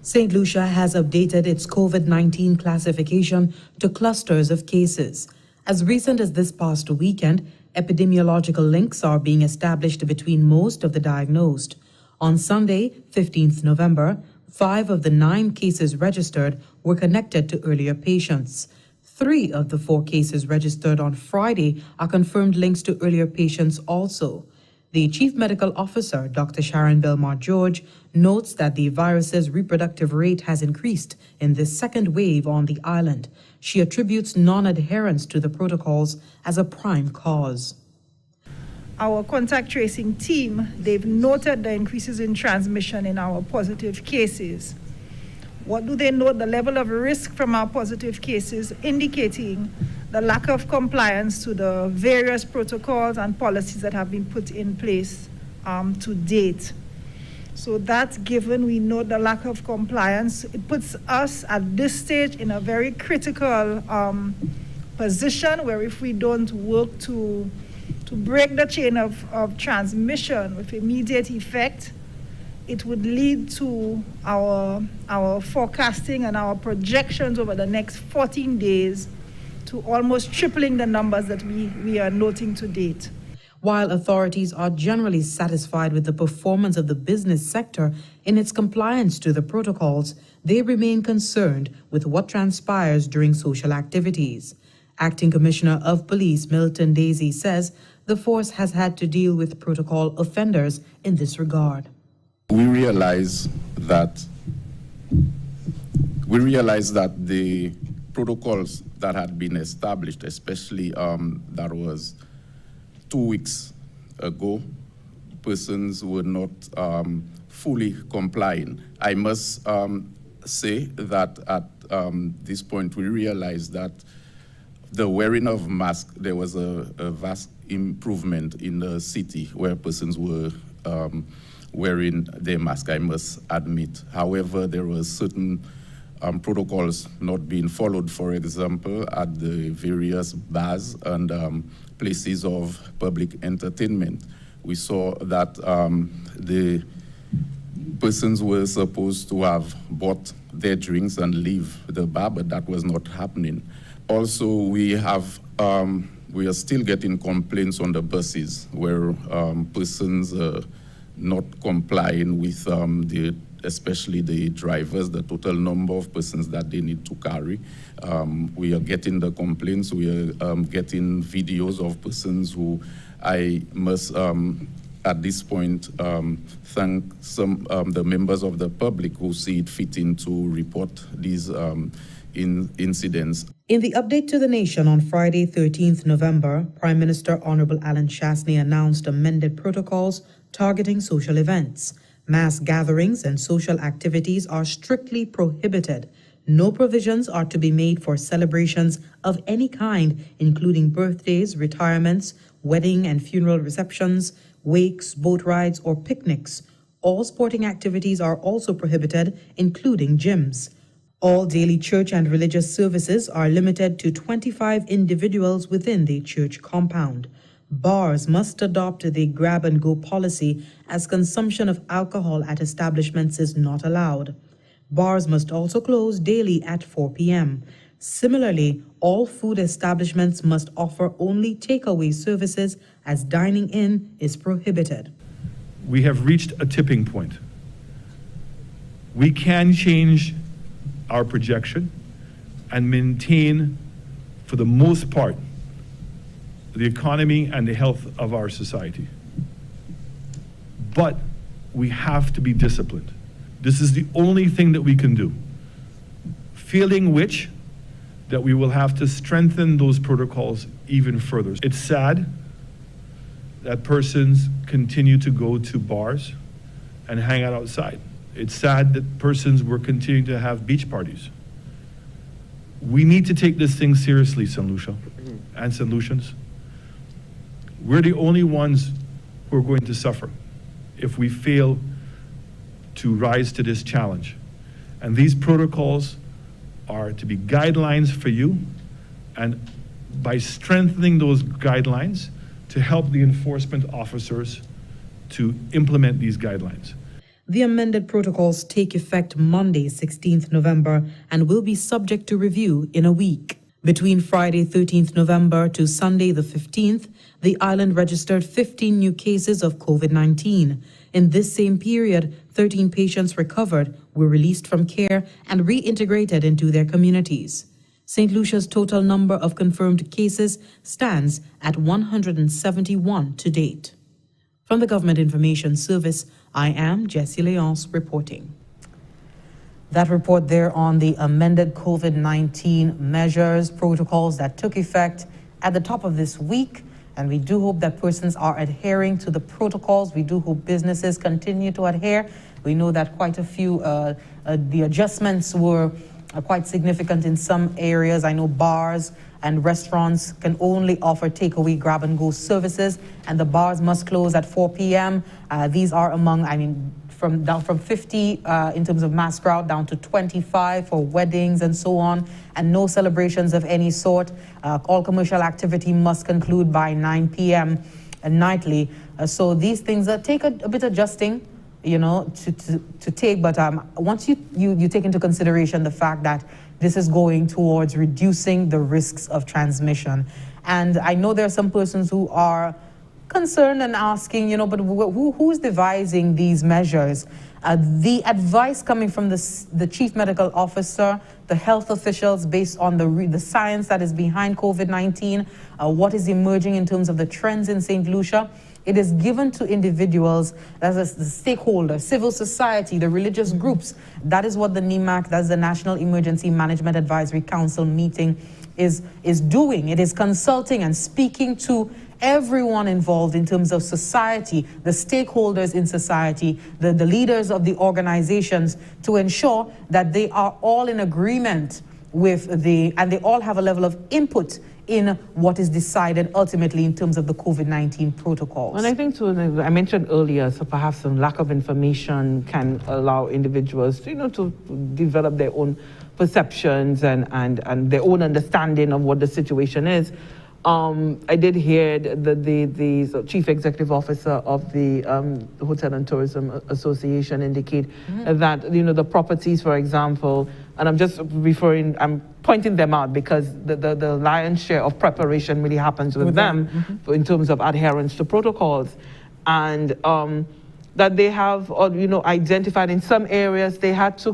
St. Lucia has updated its COVID-19 classification to clusters of cases. As recent as this past weekend, epidemiological links are being established between most of the diagnosed. On Sunday, 15th November, 5 of the 9 cases registered were connected to earlier patients. 3 of the 4 cases registered on Friday are confirmed links to earlier patients also. The Chief Medical Officer, Dr. Sharon Belmar-George, notes that the virus's reproductive rate has increased in this second wave on the island. She attributes non-adherence to the protocols as a prime cause. Our contact tracing team, they've noted the increases in transmission in our positive cases. What do they note? The level of risk from our positive cases, indicating the lack of compliance to the various protocols and policies that have been put in place to date. So that's given, we note the lack of compliance. It puts us at this stage in a very critical position where if we don't work to break the chain of transmission with immediate effect, it would lead to our forecasting and our projections over the next 14 days to almost tripling the numbers that we are noting to date. While authorities are generally satisfied with the performance of the business sector in its compliance to the protocols, they remain concerned with what transpires during social activities. Acting Commissioner of Police Milton Daisy says the force has had to deal with protocol offenders in this regard. We realize that the protocols that had been established, especially that was 2 weeks ago, persons were not fully complying. I must say that at this point we realized that the wearing of masks, there was a vast improvement in the city where persons were wearing their mask, I must admit. However, there were certain protocols not being followed, for example, at the various bars and places of public entertainment. We saw that the persons were supposed to have bought their drinks and leave the bar, but that was not happening. Also, we are still getting complaints on the buses where persons not complying with especially the drivers, the total number of persons that they need to carry. We are getting the complaints. We are getting videos of persons who I must, at this point, thank the members of the public who see it fitting to report these incidents. In the update to the nation on Friday, 13th November, Prime Minister Honorable Alan Shastney announced amended protocols targeting social events. Mass gatherings and social activities are strictly prohibited. No provisions are to be made for celebrations of any kind, including birthdays, retirements, wedding and funeral receptions, wakes, boat rides, or picnics. All sporting activities are also prohibited, including gyms. All daily church and religious services are limited to 25 individuals within the church compound. Bars must adopt the grab-and-go policy, as consumption of alcohol at establishments is not allowed. Bars must also close daily at 4 p.m. Similarly, all food establishments must offer only takeaway services, as dining in is prohibited. We have reached a tipping point. we can change our projection and maintain, for the most part, the economy and the health of our society. But we have to be disciplined. This is the only thing that we can do. Failing which, that we will have to strengthen those protocols even further. It's sad that persons continue to go to bars and hang out outside. It's sad that persons were continuing to have beach parties. We need to take this thing seriously, St. Lucia and St. Lucians. We're the only ones who are going to suffer if we fail to rise to this challenge. And these protocols are to be guidelines for you, and by strengthening those guidelines, to help the enforcement officers to implement these guidelines. The amended protocols take effect Monday, 16th November, and will be subject to review in a week. Between Friday, 13th November to Sunday, the 15th, the island registered 15 new cases of COVID-19. In this same period, 13 patients recovered, were released from care, and reintegrated into their communities. St. Lucia's total number of confirmed cases stands at 171 to date. From the Government Information Service, I am Jessie Leonce reporting. That report there on the amended COVID-19 measures, protocols that took effect at the top of this week. And we do hope that persons are adhering to the protocols. We do hope businesses continue to adhere. We know that quite a few, the adjustments were quite significant in some areas. I know bars and restaurants can only offer takeaway grab-and-go services, and the bars must close at 4 p.m. These are among, down from 50 in terms of mass crowd down to 25 for weddings and so on, and no celebrations of any sort. All commercial activity must conclude by 9 p.m. nightly. So these things take a bit adjusting, to take, but once you take into consideration the fact that this is going towards reducing the risks of transmission. And I know there are some persons who are concerned and asking, but who's devising these measures? The advice coming from the chief medical officer, the health officials, based on the science that is behind COVID-19, what is emerging in terms of the trends in St. Lucia, it is given to individuals, as the stakeholders, civil society, the religious groups. That is what the NEMAC, that's the National Emergency Management Advisory Council meeting, is doing. It is consulting and speaking to everyone involved in terms of society, the stakeholders in society, the leaders of the organizations, to ensure that they are all in agreement with and they all have a level of input in what is decided ultimately in terms of the COVID-19 protocols. And I think too, I mentioned earlier, so perhaps some lack of information can allow individuals to develop their own perceptions and their own understanding of what the situation is. I did hear the chief executive officer of the Hotel and Tourism Association indicate that the properties, for example, and I'm pointing them out because the lion's share of preparation really happens with them in terms of adherence to protocols, and that they have identified in some areas they had to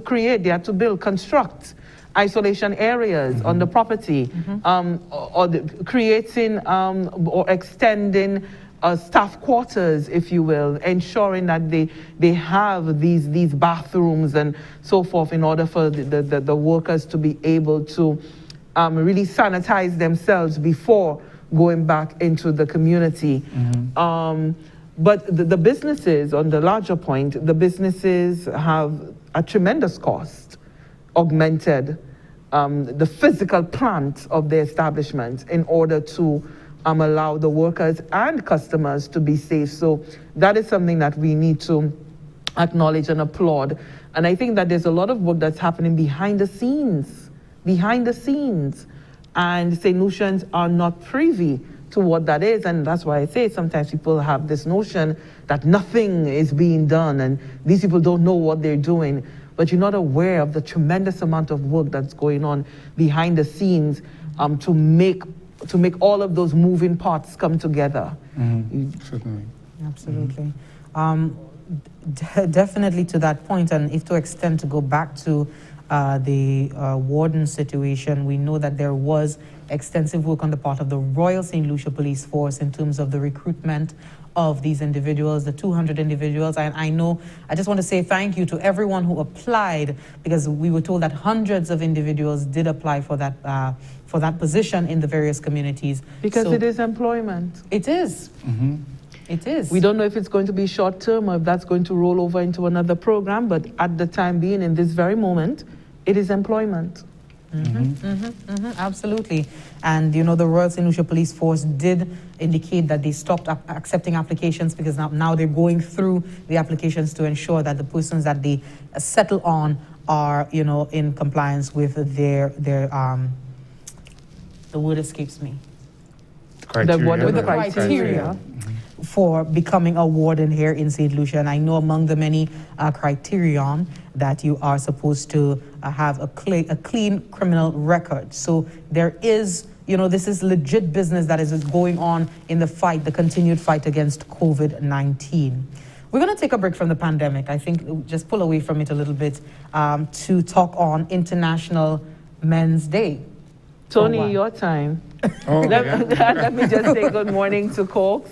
construct isolation areas on the property, or creating or extending staff quarters, if you will, ensuring that they have these bathrooms and so forth in order for the workers to be able to really sanitize themselves before going back into the community. But the businesses, on the larger point, the businesses have a tremendous cost, augmented the physical plant of the establishment in order to allow the workers and customers to be safe. So that is something that we need to acknowledge and applaud. And I think that there's a lot of work that's happening behind the scenes. And St. Lucians are not privy to what that is. And that's why I say sometimes people have this notion that nothing is being done and these people don't know what they're doing. But you're not aware of the tremendous amount of work that's going on behind the scenes to make all of those moving parts come together. Certainly. Absolutely. Definitely to that point, and if to extend to go back to the warden situation, we know that there was extensive work on the part of the Royal St. Lucia Police Force in terms of the recruitment of these individuals, the 200 individuals. And I know, I just want to say thank you to everyone who applied, because we were told that hundreds of individuals did apply for that position in the various communities. Because so it is employment. It is. Mm-hmm. It is. We don't know if it's going to be short term or if that's going to roll over into another program, but at the time being, in this very moment, it is employment. Absolutely. And you know, the Royal St. Lucia Police Force did indicate that they stopped accepting applications, because now they're going through the applications to ensure that the persons that they settle on are, you know, in compliance with their the word escapes me. Criteria. The criteria for becoming a warden here in St. Lucia. And I know among the many criterion that you are supposed to have a clean criminal record. So there is, you know, this is legit business that is going on in the fight, the continued fight against COVID-19. We're going to take a break from the pandemic. I think just pull away from it a little bit to talk on International Men's Day. Tony, your time. Let me just say good morning to Cox.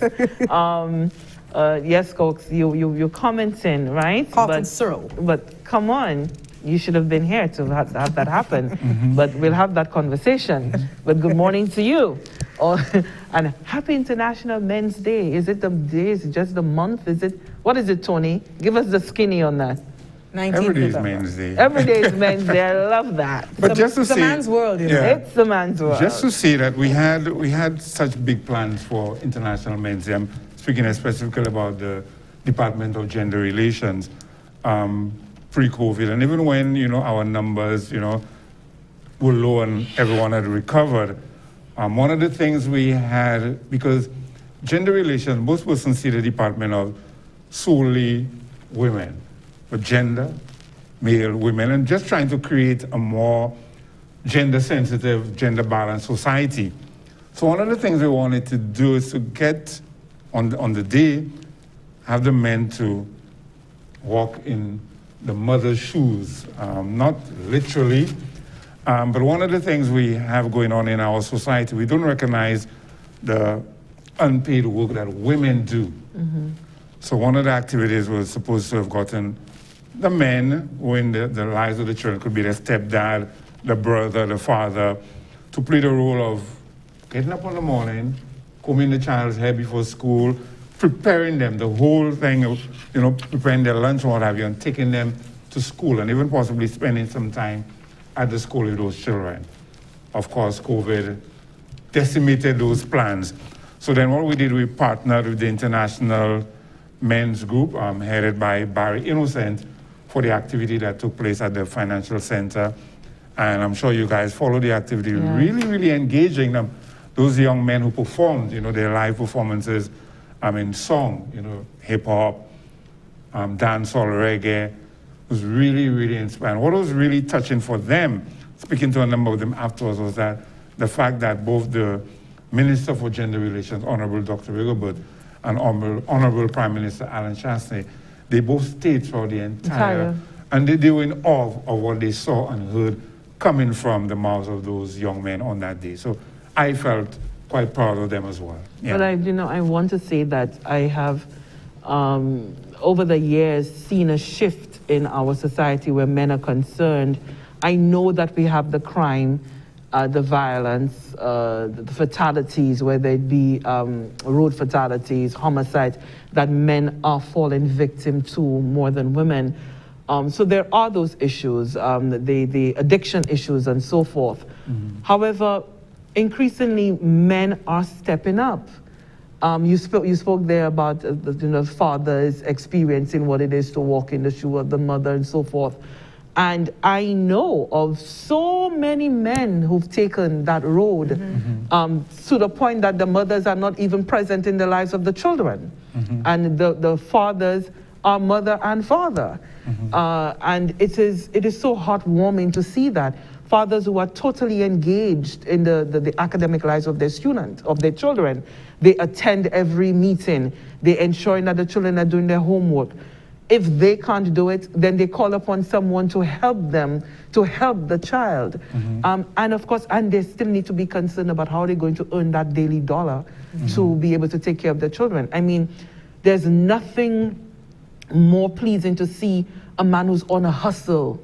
Yes, Cox, you're commenting, right? Cox and Cyril. But come on, you should have been here to have that happen. But we'll have that conversation. But good morning to you. And happy International Men's Day. Is it the day? Is it just the month? What is it, Tony? Give us the skinny on that. Every day is Men's Day. Every day is Men's Day. I love that. But just to it's see, a man's world, you know. It's the man's world. Just to see that we had such big plans for International Men's Day. I'm speaking specifically about the Department of Gender Relations pre-COVID, and even when, you know, our numbers, you know, were low and everyone had recovered. One of the things we had, because gender relations, most persons see the department of solely women. For gender, male, women, and just trying to create a more gender-sensitive, gender-balanced society. So one of the things we wanted to do is to get, on the day, have the men to walk in the mother's shoes, not literally, but one of the things we have going on in our society, we don't recognize the unpaid work that women do. So one of the activities was supposed to have gotten the men who in the lives of the children, could be the stepdad, the brother, the father, to play the role of getting up in the morning, combing the child's hair before school, preparing them, the whole thing of, you know, preparing their lunch and what have you, and taking them to school, and even possibly spending some time at the school with those children. Of course, COVID decimated those plans. So then what we did, we partnered with the International Men's Group, headed by Barry Innocent, for the activity that took place at the financial center. And I'm sure you guys follow the activity, really, really engaging them. Those young men who performed, you know, their live performances, in song, you know, hip hop, dancehall, reggae, was really, really inspiring. What was really touching for them, speaking to a number of them afterwards, was that the fact that both the Minister for Gender Relations, Honorable Dr. Rigobert, and Honorable Prime Minister Alan Chastney, they both stayed throughout the entire, and they were in awe of what they saw and heard coming from the mouths of those young men on that day. So I felt quite proud of them as well. But I want to say that I have, over the years, seen a shift in our society where men are concerned. I know that we have the crime, the violence, the fatalities, whether it be road fatalities, homicides, that men are falling victim to more than women. So there are those issues, the addiction issues and so forth. However, increasingly men are stepping up. You spoke there about fathers experiencing what it is to walk in the shoe of the mother and so forth. And I know of so many men who've taken that road to the point that the mothers are not even present in the lives of the children. And the fathers are mother and father. And it is so heartwarming to see that. Fathers who are totally engaged in the academic lives of their students, of their children. They attend every meeting. They ensuring that the children are doing their homework. If they can't do it, then they call upon someone to help them, to help the child. And of course, and they still need to be concerned about how they're going to earn that daily dollar to be able to take care of their children. I mean, there's nothing more pleasing to see a man who's on a hustle.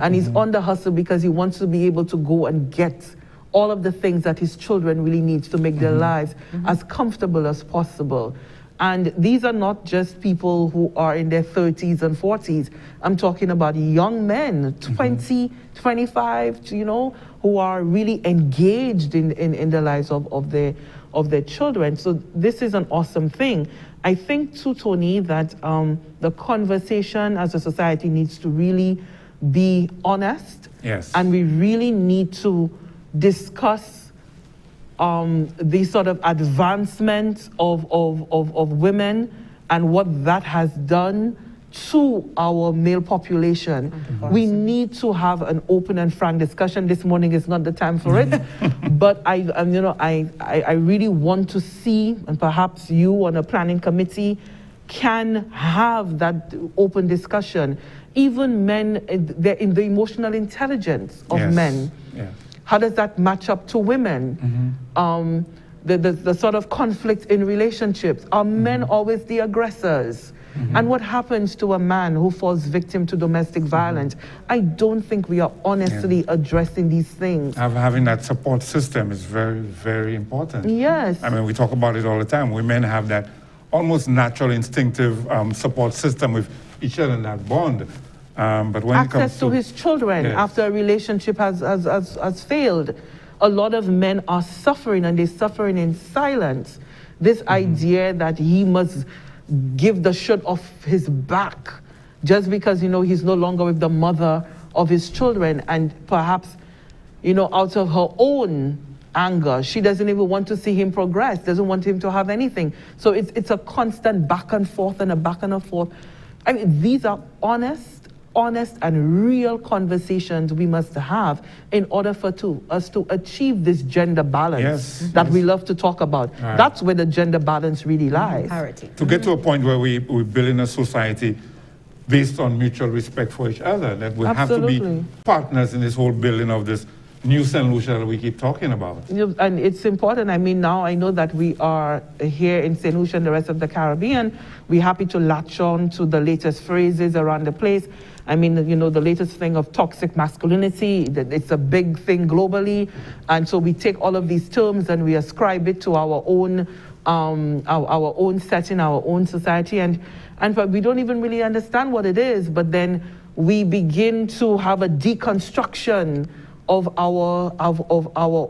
And he's on the hustle because he wants to be able to go and get all of the things that his children really need to make their lives as comfortable as possible. And these are not just people who are in their 30s and 40s. I'm talking about young men, 20, 25, you know, who are really engaged in the lives of their children. So this is an awesome thing. I think too, Tony, that the conversation as a society needs to really be honest. Yes. And we really need to discuss the sort of advancement of women and what that has done to our male population. We need to have an open and frank discussion. This morning is not the time for it, but I really want to see, and perhaps you on a planning committee can have that open discussion. Even men, in the emotional intelligence of men. Yeah. How does that match up to women? The sort of conflict in relationships. Are men always the aggressors? And what happens to a man who falls victim to domestic violence? I don't think we are honestly addressing these things. Having that support system is very, very important. Yes. I mean, we talk about it all the time. Women have that almost natural, instinctive support system with each other in that bond. But when access it comes to his children after a relationship has failed. A lot of men are suffering, and they're suffering in silence. This idea that he must give the shirt off his back just because, you know, he's no longer with the mother of his children, and perhaps, you know, out of her own anger, she doesn't even want to see him progress, doesn't want him to have anything. So it's a constant back and forth and a back and a forth. I mean, these are honest and real conversations we must have in order for us to achieve this gender balance that we love to talk about. Right. That's where the gender balance really lies. Parity. To get to a point where we build in a society based on mutual respect for each other, that we have to be partners in this whole building of this new St. Lucia that we keep talking about. And it's important. I mean, now I know that we are here in St. Lucia and the rest of the Caribbean. We're happy to latch on to the latest phrases around the place. I mean, you know, the latest thing of toxic masculinity, it's a big thing globally. And so we take all of these terms and we ascribe it to our own setting, our own society. And we don't even really understand what it is, but then we begin to have a deconstruction of our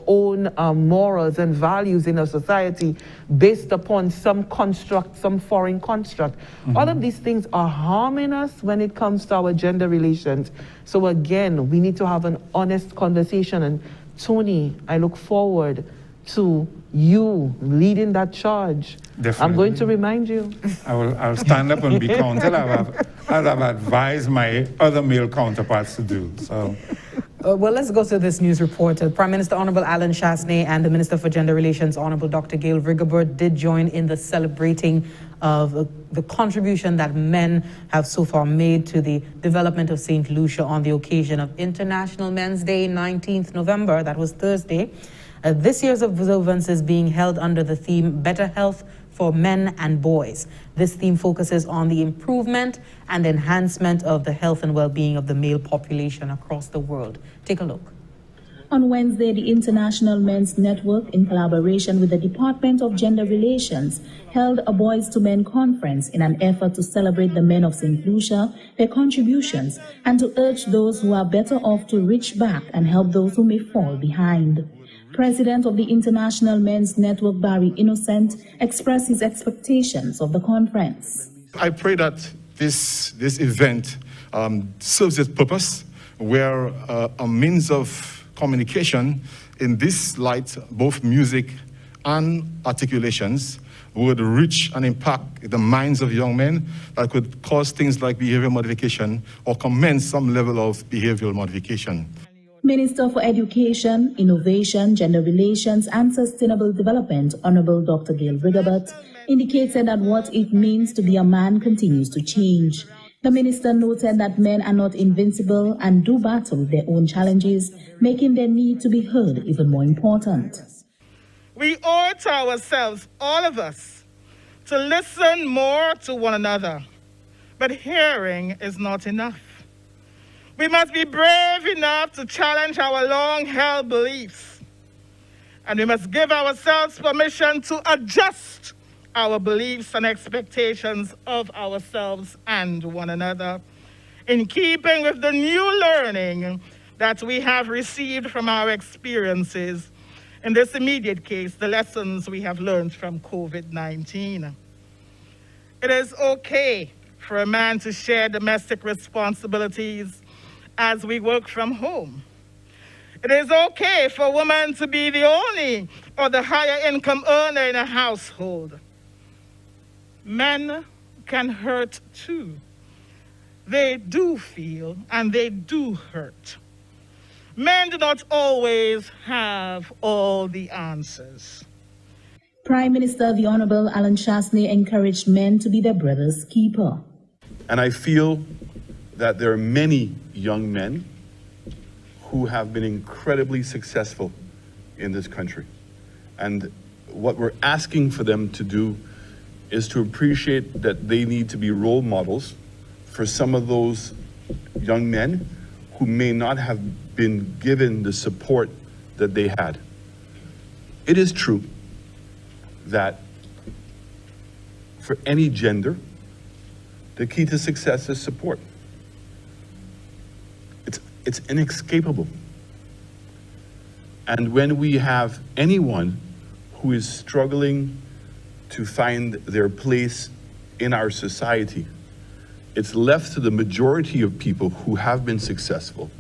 own morals and values in a society based upon some construct, some foreign construct. All of these things are harming us when it comes to our gender relations. So again, we need to have an honest conversation. And Tony, I look forward to you leading that charge. Definitely. I'm going to remind you. I'll stand up and be counted. I've advised my other male counterparts to do. So. Well, let's go to this news report. Prime Minister Honorable Alan Chasney and the Minister for Gender Relations, Honorable Dr. Gail Rigobert, did join in the celebrating of the contribution that men have so far made to the development of St. Lucia on the occasion of International Men's Day, 19th November. That was Thursday. This year's observance is being held under the theme Better Health for Men and Boys. This theme focuses on the improvement and enhancement of the health and well-being of the male population across the world. Take a look. On Wednesday, the International Men's Network, in collaboration with the Department of Gender Relations, held a Boys to Men conference in an effort to celebrate the men of St. Lucia, their contributions, and to urge those who are better off to reach back and help those who may fall behind. President of the International Men's Network, Barry Innocent, expressed his expectations of the conference. I pray that this event serves its purpose, where a means of communication in this light, both music and articulations, would reach and impact the minds of young men that could cause things like behavior modification or commence some level of behavioral modification. Minister for Education, Innovation, Gender Relations and Sustainable Development, Honorable Dr. Gail Rigobert, indicated that what it means to be a man continues to change. The minister noted that men are not invincible and do battle with their own challenges, making their need to be heard even more important. We owe it to ourselves, all of us, to listen more to one another. But hearing is not enough. We must be brave enough to challenge our long-held beliefs. And we must give ourselves permission to adjust our beliefs and expectations of ourselves and one another, in keeping with the new learning that we have received from our experiences. In this immediate case, the lessons we have learned from COVID-19. It is okay for a man to share domestic responsibilities as we work from home. It is okay for a woman to be the only or the higher income earner in a household. Men can hurt too. They do feel and they do hurt. Men do not always have all the answers. Prime Minister the Honorable Alan Chasney encouraged men to be their brother's keeper. And I feel that there are many young men who have been incredibly successful in this country. And what we're asking for them to do is to appreciate that they need to be role models for some of those young men who may not have been given the support that they had. It is true that for any gender, the key to success is support. It's inescapable. And when we have anyone who is struggling to find their place in our society, it's left to the majority of people who have been successful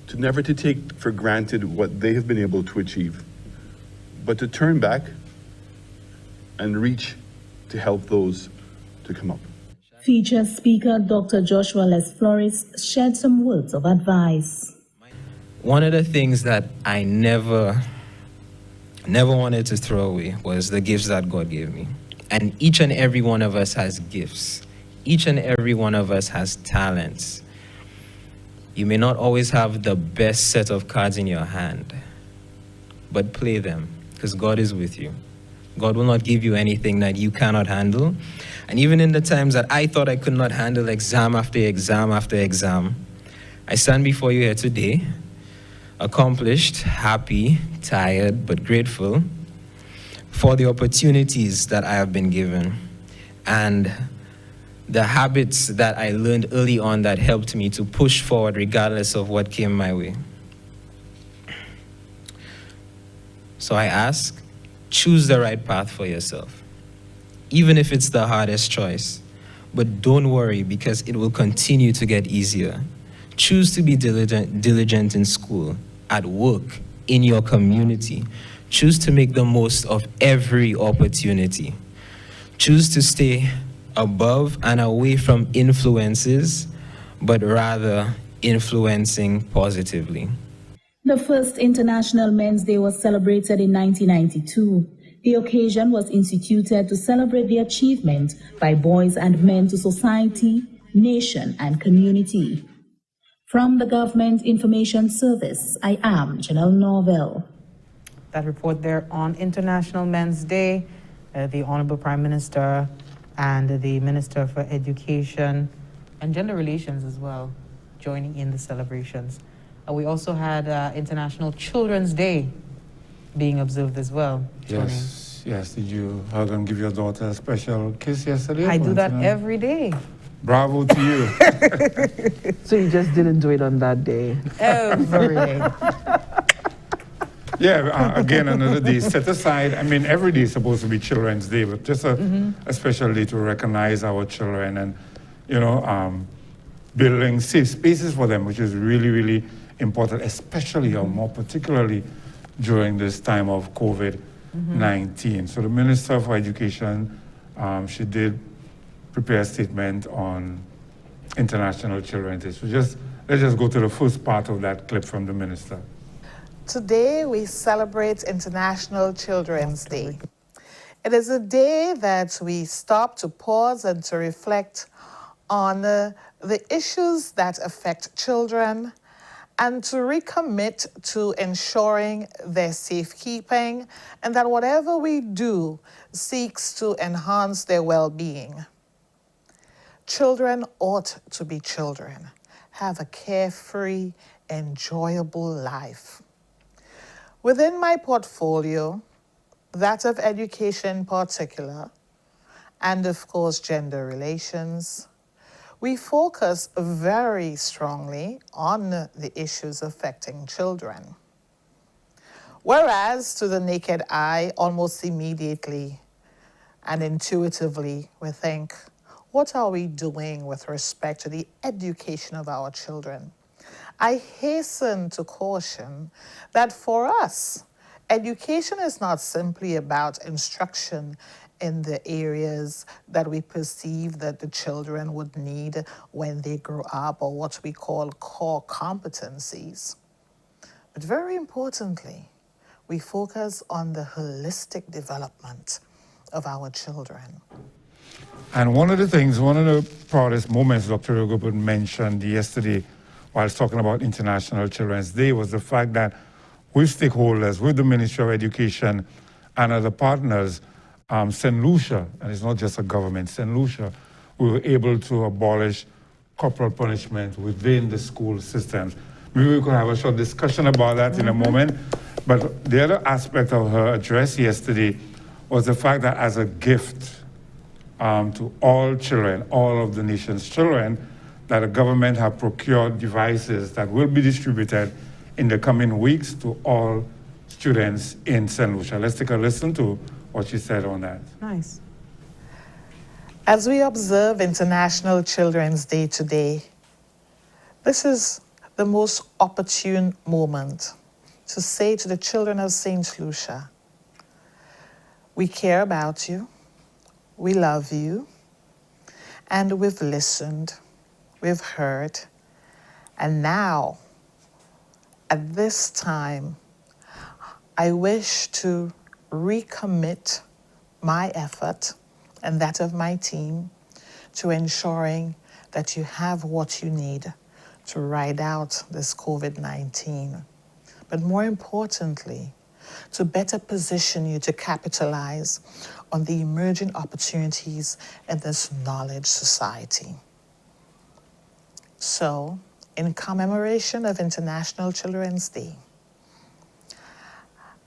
to never to take for granted what they have been able to achieve, but to turn back and reach to help those to come up. Featured speaker Dr. Joshua Les Flores shared some words of advice. One of the things that I never wanted to throw away was the gifts that God gave me. And each and every one of us has gifts. Each and every one of us has talents. You may not always have the best set of cards in your hand, but play them, because God is with you. God will not give you anything that you cannot handle. And even in the times that I thought I could not handle exam after exam after exam, I stand before you here today, accomplished, happy, tired, but grateful for the opportunities that I have been given and the habits that I learned early on that helped me to push forward regardless of what came my way. So I ask, choose the right path for yourself, even if it's the hardest choice. But don't worry, because it will continue to get easier. Choose to be diligent in school, at work, in your community. Choose to make the most of every opportunity. Choose to stay above and away from influences, but rather influencing positively. The first International Men's Day was celebrated in 1992. The occasion was instituted to celebrate the achievement by boys and men to society, nation, and community. From the Government Information Service, I am Janelle Norvell. That report there on International Men's Day, the Honorable Prime Minister and the Minister for Education and Gender Relations as well joining in the celebrations. We also had International Children's Day being observed as well. Yes, yes. Did you hug and give your daughter a special kiss yesterday? I do that every day. Bravo to you. So you just didn't do it on that day? Every day. Yeah, again, another day set aside. I mean, every day is supposed to be Children's Day, but just a special day to recognize our children and, you know, building safe spaces for them, which is really, really important, especially or more particularly during this time of COVID-19. So the Minister for Education, she did prepare a statement on International Children's Day. So let's just go to the first part of that clip from the Minister. Today we celebrate International Children's Day. It is a day that we stop to pause and to reflect on the the issues that affect children, and to recommit to ensuring their safekeeping, and that whatever we do seeks to enhance their well-being. Children ought to be children, have a carefree, enjoyable life. Within my portfolio, that of education in particular, and of course gender relations, we focus very strongly on the issues affecting children. Whereas to the naked eye, almost immediately and intuitively, we think, what are we doing with respect to the education of our children? I hasten to caution that for us, education is not simply about instruction in the areas that we perceive that the children would need when they grow up, or what we call core competencies. But very importantly, we focus on the holistic development of our children. And one of the proudest moments Dr. Rugoput mentioned yesterday while talking about International Children's Day was the fact that with stakeholders, with the Ministry of Education and other partners, St. Lucia, and it's not just a government, St. Lucia, we were able to abolish corporal punishment within the school systems. Maybe we could have a short discussion about that in a moment. But the other aspect of her address yesterday was the fact that as a gift to all children, all of the nation's children, that the government have procured devices that will be distributed in the coming weeks to all students in St. Lucia. Let's take a listen to what she said on that. Nice. As we observe International Children's Day today, this is the most opportune moment to say to the children of St. Lucia, we care about you, we love you, and we've listened, we've heard, and now, at this time, I wish to recommit my effort and that of my team to ensuring that you have what you need to ride out this COVID-19. But more importantly, to better position you to capitalize on the emerging opportunities in this knowledge society. So, in commemoration of International Children's Day,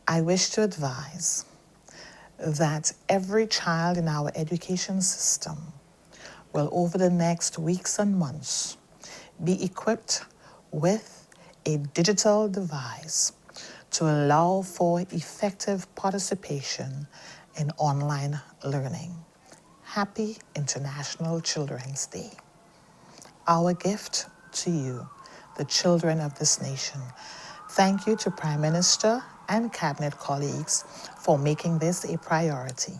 I wish to advise that every child in our education system will, over the next weeks and months, be equipped with a digital device to allow for effective participation in online learning. Happy International Children's Day. Our gift to you, the children of this nation. Thank you to Prime Minister and Cabinet colleagues for making this a priority.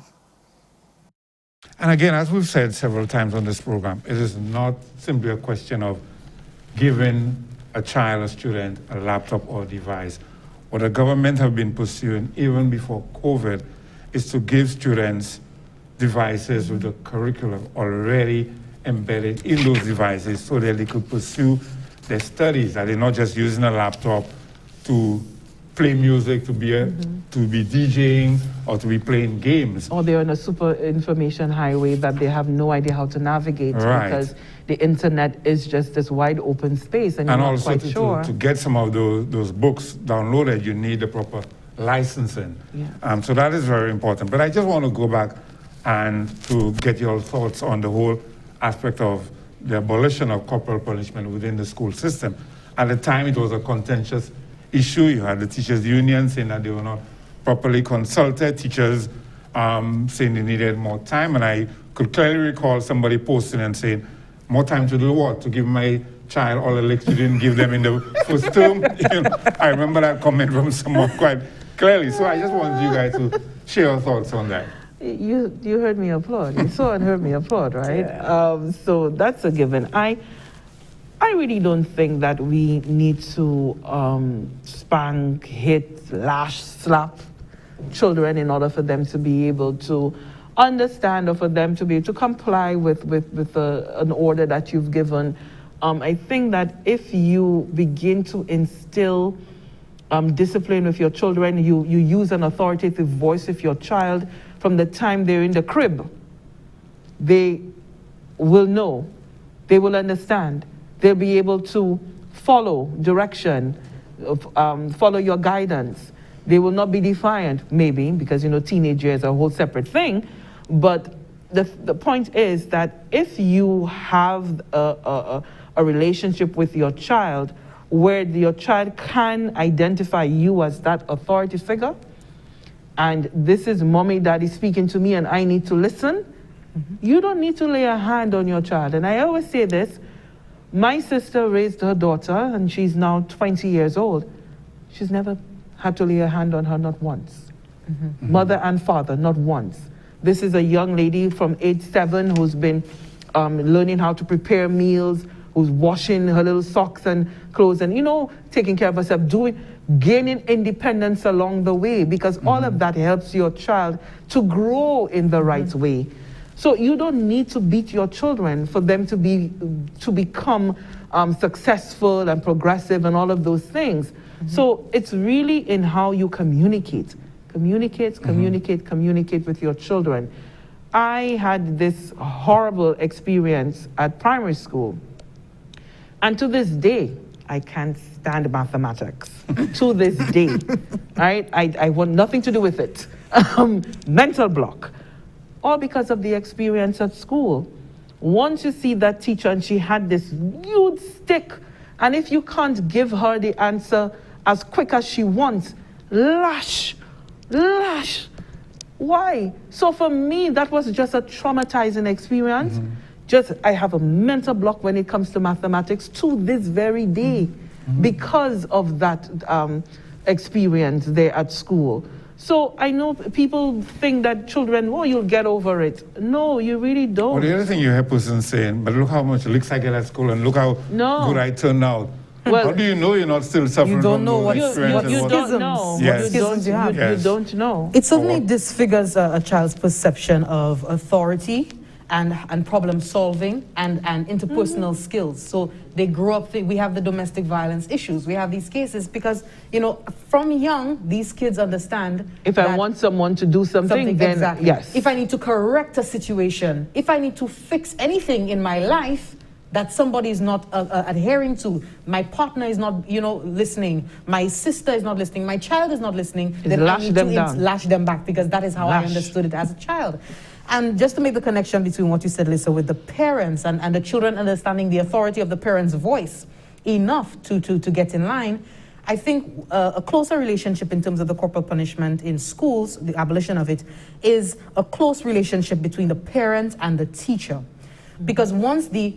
And again, as we've said several times on this program, it is not simply a question of giving a child, a student, a laptop or device. What the government have been pursuing even before COVID is to give students devices with the curriculum already embedded in those devices so that they could pursue their studies, that they're not just using a laptop to play music, to be DJing, or to be playing games. Or they're on a super information highway that they have no idea how to navigate because the internet is just this wide open space and you're not also quite sure. To get some of those books downloaded, you need the proper licensing. Yes. So that is very important. But I just want to go back and to get your thoughts on the whole aspect of the abolition of corporal punishment within the school system. At the time, it was a contentious issue. You had the teachers' union saying that they were not properly consulted, teachers saying they needed more time, and I could clearly recall somebody posting and saying, more time to do what? To give my child all the licks you didn't give them in the first term? I remember that comment from someone quite clearly. So I just wanted you guys to share your thoughts on that. You heard me applaud. You saw and heard me applaud, right? Yeah. So that's a given. I really don't think that we need to spank, hit, lash, slap children in order for them to be able to understand or for them to be able to comply with an order that you've given. I think that if you begin to instill discipline with your children, you use an authoritative voice with your child from the time they're in the crib, they will know, they will understand, they'll be able to follow direction, follow your guidance. They will not be defiant, maybe, because, you know, teenage years are a whole separate thing. But the point is that if you have a relationship with your child where your child can identify you as that authority figure, and this is mommy, daddy speaking to me and I need to listen, you don't need to lay a hand on your child. And I always say this, my sister raised her daughter and she's now 20 years old. She's never had to lay a hand on her, not once. Mother and father, not once. This is a young lady from age 7 who's been learning how to prepare meals, who's washing her little socks and clothes and, you know, taking care of herself, gaining independence along the way, because all of that helps your child to grow in the right way. So you don't need to beat your children for them to become successful and progressive and all of those things. So it's really in how you communicate. Communicate with your children. I had this horrible experience at primary school. And to this day, I can't stand mathematics. To this day, right? I want nothing to do with it. Mental block. All because of the experience at school. Once you see that teacher and she had this huge stick, and if you can't give her the answer as quick as she wants, lash. Why? So for me, that was just a traumatizing experience. I have a mental block when it comes to mathematics to this very day because of that experience there at school. So I know people think that children, oh, you'll get over it. No, you really don't. Well, the other thing you hear persons saying, but look how much licks I get at school and look how good I turned out. Well, how do you know you're not still suffering from those experiences? You don't know. Yes. You don't know. It certainly disfigures a child's perception of authority and problem solving and interpersonal skills. So they grow up, we have the domestic violence issues. We have these cases because, you know, from young, these kids understand if I want someone to do something, then exactly. Yes. If I need to correct a situation, if I need to fix anything in my life that somebody is not adhering to, my partner is not, you know, listening, my sister is not listening, my child is not listening, then I need to lash them back, because that is how I understood it as a child. And just to make the connection between what you said, Lisa, with the parents and the children understanding the authority of the parents' voice enough to get in line, I think a closer relationship in terms of the corporal punishment in schools, the abolition of it, is a close relationship between the parent and the teacher. Because once the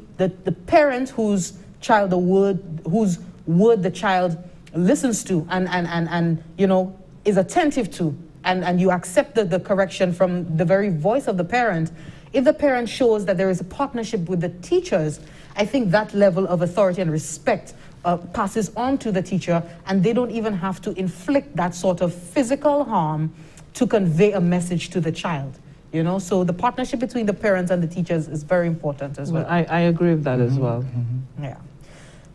parent whose word the child listens to and you know, is attentive to, and you accept the correction from the very voice of the parent, if the parent shows that there is a partnership with the teachers, I think that level of authority and respect passes on to the teacher, and they don't even have to inflict that sort of physical harm to convey a message to the child. You know, so the partnership between the parents and the teachers is very important as well. I agree with that as well. Yeah.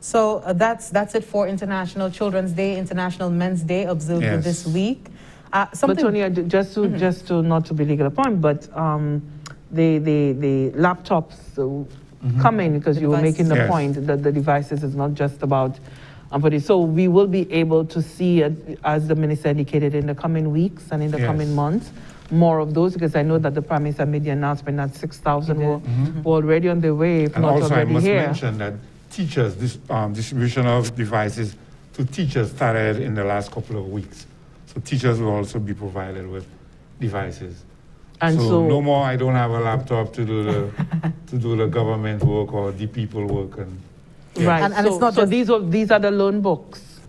So that's it for International Children's Day, International Men's Day observed this week. But Tony, just to not to belabor the point, but the laptops coming, because you were making the point that the devices is not just about so we will be able to see, as the minister indicated, in the coming weeks and in the coming months, more of those, because I know that the Prime Minister made the announcement that 6,000 were already on their way, if and not also already here. I must mention that teachers, distribution of devices to teachers started in the last couple of weeks. So teachers will also be provided with devices. And so no more, I don't have a laptop to do the government work or the people work. Right, and it's not these are the loan books.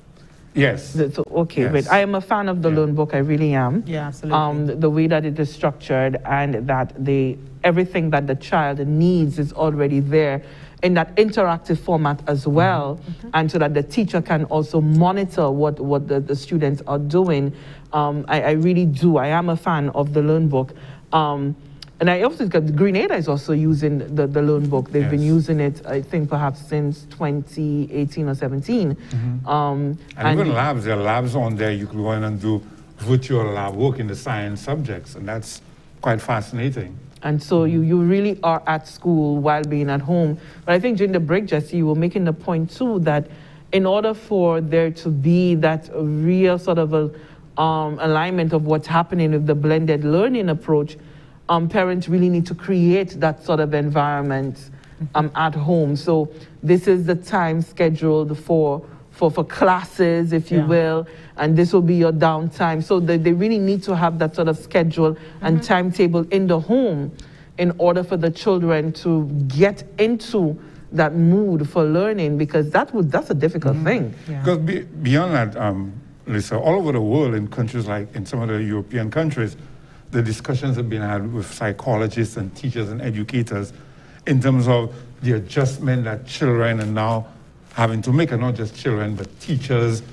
Yes. Okay, but I am a fan of the loan book. I really am. Yeah, absolutely. The way that it is structured, and that everything that the child needs is already there in that interactive format as well, and so that the teacher can also monitor what the students are doing. I really do. I am a fan of the learn book. And I also think Grenada is also using the Learn Book. They've been using it, I think, perhaps since 2018 or 17. And even labs, there are labs on there. You could go in and do virtual lab work in the science subjects, and that's quite fascinating. And so you really are at school while being at home. But I think during the break, Jesse, you were making the point too that in order for there to be that real sort of a, alignment of what's happening with the blended learning approach, parents really need to create that sort of environment at home. So this is the time scheduled for classes, if you will, and this will be your downtime. So they really need to have that sort of schedule and timetable in the home in order for the children to get into that mood for learning, because that's a difficult thing. Because beyond that, Lisa, all over the world, in countries like in some of the European countries, the discussions have been had with psychologists and teachers and educators in terms of the adjustment that children are now having to make, and not just children, but teachers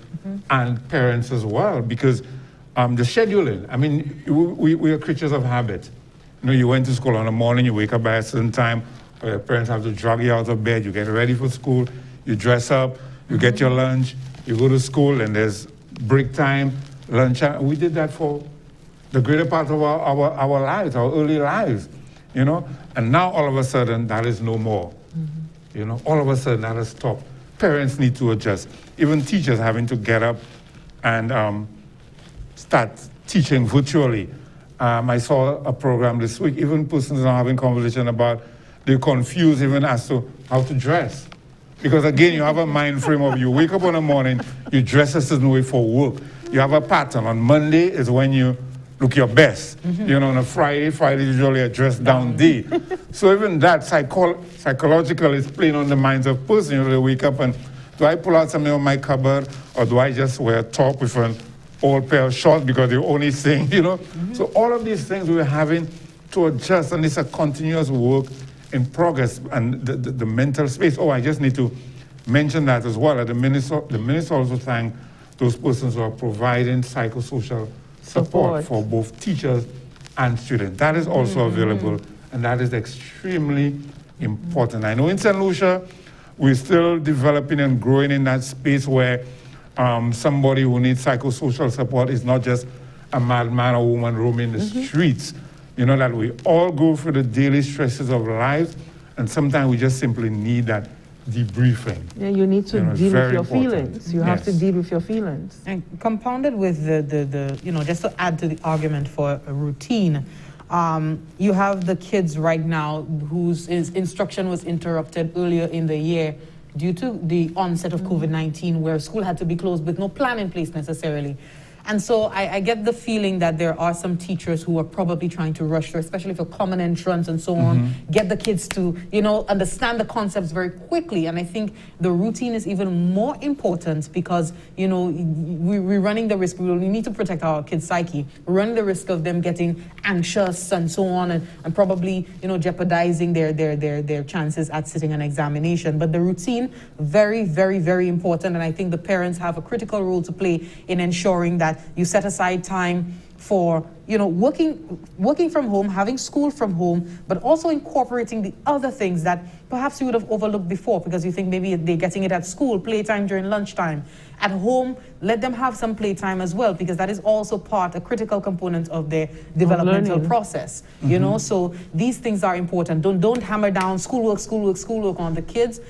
and parents as well, because the scheduling, I mean, we are creatures of habit. You know, you went to school in the morning, you wake up by a certain time, your parents have to drag you out of bed, you get ready for school, you dress up, you get your lunch, you go to school, and there's break time, lunch time. We did that for the greater part of our lives, our early lives, you know? And now all of a sudden, that is no more. You know, all of a sudden, that has stopped. Parents need to adjust. Even teachers having to get up and start teaching virtually. I saw a program this week, even persons are having conversation about they're confused even as to how to dress. Because again, you have a mind frame of you wake up in the morning, you dress a certain way for work. You have a pattern. On Monday is when you look your best. You know, on a Friday is usually a dress down day. So even that psychological is playing on the minds of person. You know, they wake up and, do I pull out something on my cupboard, or do I just wear a top with an old pair of shorts because they're only saying, you know? So all of these things we're having to adjust, and it's a continuous work in progress. And the mental space, I just need to mention that as well. The minister also thanked those persons who are providing psychosocial support for both teachers and students. That is also available, and that is extremely important. I know in St. Lucia, we're still developing and growing in that space where somebody who needs psychosocial support is not just a madman or woman roaming the streets. You know, that we all go through the daily stresses of life, and sometimes we just simply need that debriefing. Yeah, you need to deal with your feelings. You have to deal with your feelings. And compounded with the you know, just to add to the argument for a routine, you have the kids right now whose instruction was interrupted earlier in the year due to the onset of COVID-19, where school had to be closed with no plan in place necessarily. And so I get the feeling that there are some teachers who are probably trying to rush through, especially for common entrance and so on, get the kids to, you know, understand the concepts very quickly. And I think the routine is even more important because, you know, we're running the risk, we need to protect our kids' psyche. We're running the risk of them getting anxious and so on, and probably, you know, jeopardizing their chances at sitting an examination. But the routine, very, very, very important. And I think the parents have a critical role to play in ensuring that you set aside time for, you know, working from home, having school from home, but also incorporating the other things that perhaps you would have overlooked before because you think maybe they're getting it at school, playtime during lunchtime. At home, let them have some playtime as well, because that is also a critical component of their developmental process. You know, so these things are important. Don't hammer down schoolwork on the kids.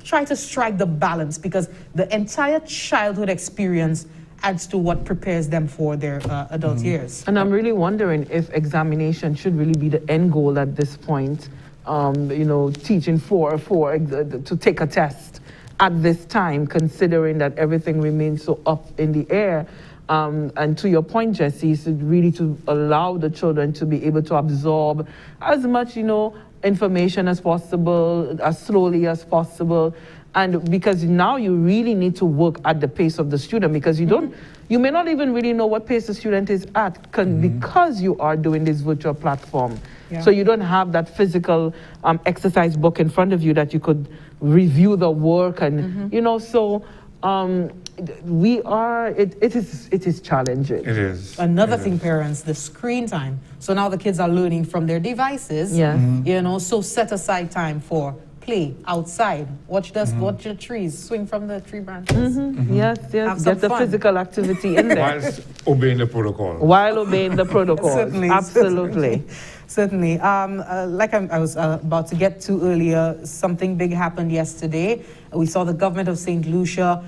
Try to strike the balance, because the entire childhood experience adds to what prepares them for their adult years. And I'm really wondering if examination should really be the end goal at this point. You know, teaching to take a test at this time, considering that everything remains so up in the air. And to your point, Jesse, is really to allow the children to be able to absorb as much, you know, information as possible, as slowly as possible. And because now you really need to work at the pace of the student, because you may not even really know what pace the student is at because you are doing this virtual platform. So you don't have that physical exercise book in front of you that you could review the work and, you know, so it is challenging. It is. Another thing, parents, the screen time. So now the kids are learning from their devices. Yeah. You know, so set aside time for play outside. Watch the trees, swing from the tree branches. Yes, get the physical activity in there. Whilst obeying the protocol. While obeying the protocol. Certainly, Absolutely. Certainly. Like I was about to get to earlier, something big happened yesterday. We saw the government of St. Lucia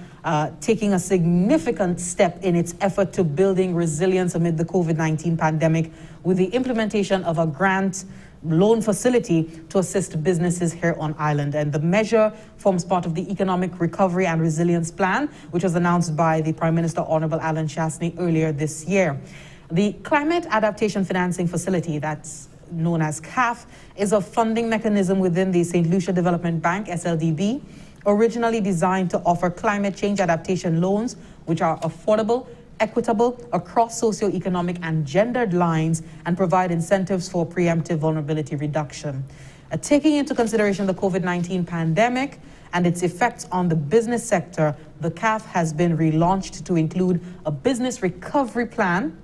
taking a significant step in its effort to building resilience amid the COVID-19 pandemic with the implementation of a grant loan facility to assist businesses here on island. And the measure forms part of the Economic Recovery and Resilience Plan, which was announced by the Prime Minister, Honorable Alan Chasney, earlier this year. The Climate Adaptation Financing Facility, that's known as CAF, is a funding mechanism within the St. Lucia Development Bank, SLDB, originally designed to offer climate change adaptation loans, which are affordable, equitable, across socioeconomic and gendered lines, and provide incentives for preemptive vulnerability reduction. Taking into consideration the COVID-19 pandemic and its effects on the business sector, the CAF has been relaunched to include a business recovery program,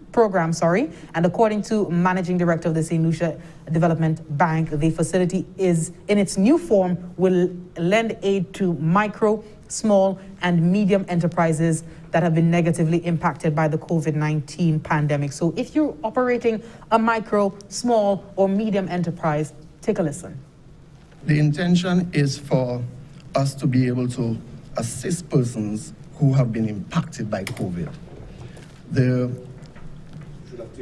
and according to Managing Director of the St. Lucia Development Bank, the facility is, in its new form, will lend aid to micro, small, and medium enterprises that have been negatively impacted by the COVID-19 pandemic. So if you're operating a micro, small, or medium enterprise, take a listen. The intention is for us to be able to assist persons who have been impacted by COVID.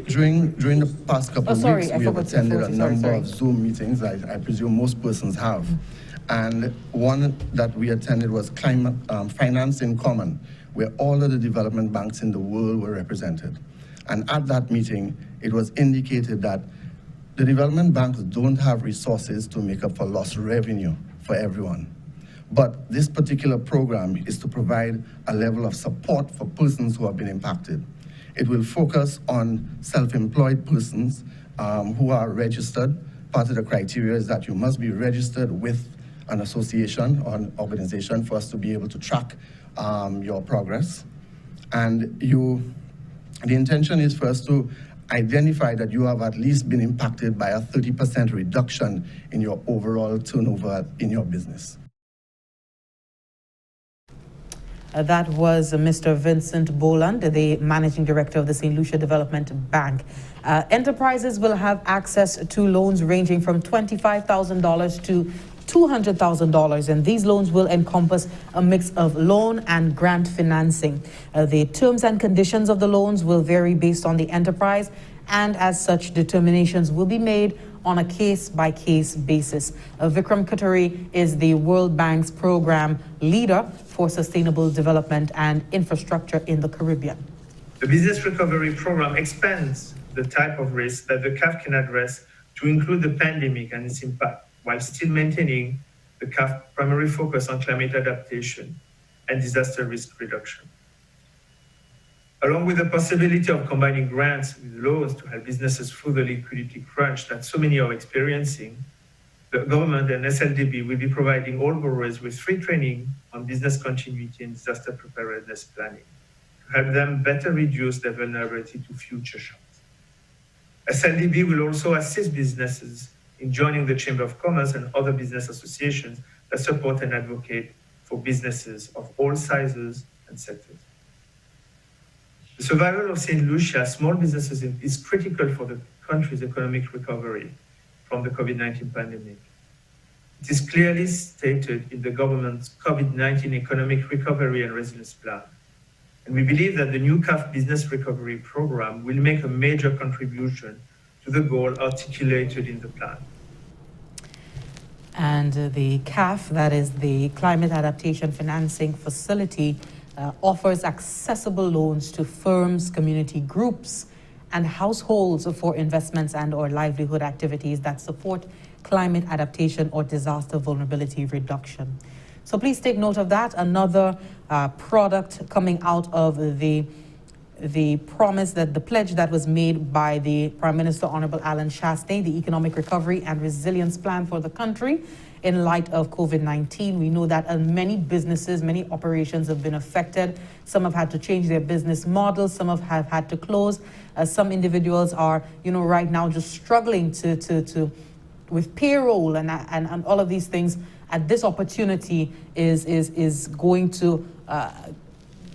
During the past couple of weeks, we have attended a number of Zoom meetings. I presume most persons have. And one that we attended was Climate Finance in Common, where all of the development banks in the world were represented. And at that meeting, it was indicated that the development banks don't have resources to make up for lost revenue for everyone. But this particular program is to provide a level of support for persons who have been impacted. It will focus on self-employed persons who are registered. Part of the criteria is that you must be registered with an association or an organization for us to be able to track your progress. And the intention is for us to identify that you have at least been impacted by a 30% reduction in your overall turnover in your business. That was Mr. Vincent Boland, the Managing Director of the St. Lucia Development Bank. Enterprises will have access to loans ranging from $25,000 to $200,000, and these loans will encompass a mix of loan and grant financing. The terms and conditions of the loans will vary based on the enterprise, and as such, determinations will be made on a case-by-case basis. Vikram Katuri is the World Bank's program leader for sustainable development and infrastructure in the Caribbean. The business recovery program expands the type of risk that the CAF can address to include the pandemic and its impact, while still maintaining the CAF primary focus on climate adaptation and disaster risk reduction. Along with the possibility of combining grants with loans to help businesses through the liquidity crunch that so many are experiencing, the government and SLDB will be providing all borrowers with free training on business continuity and disaster preparedness planning to help them better reduce their vulnerability to future shocks. SLDB will also assist businesses in joining the Chamber of Commerce and other business associations that support and advocate for businesses of all sizes and sectors. The survival of St. Lucia small businesses is critical for the country's economic recovery from the COVID-19 pandemic. It is clearly stated in the government's COVID-19 Economic Recovery and Resilience Plan. And we believe that the new CAF Business Recovery Program will make a major contribution to the goal articulated in the plan. And the CAF, that is the Climate Adaptation Financing Facility, offers accessible loans to firms, community groups, and households for investments and or livelihood activities that support climate adaptation or disaster vulnerability reduction. So please take note of that. Another product coming out of the the promise, that the pledge that was made by the Prime Minister, Honorable Alan Chastain, the Economic Recovery and Resilience Plan for the country in light of COVID-19. We know that many businesses, many operations have been affected. Some have had to change their business models. Some have had to close. Some individuals are, right now just struggling with payroll and all of these things. And this opportunity is going to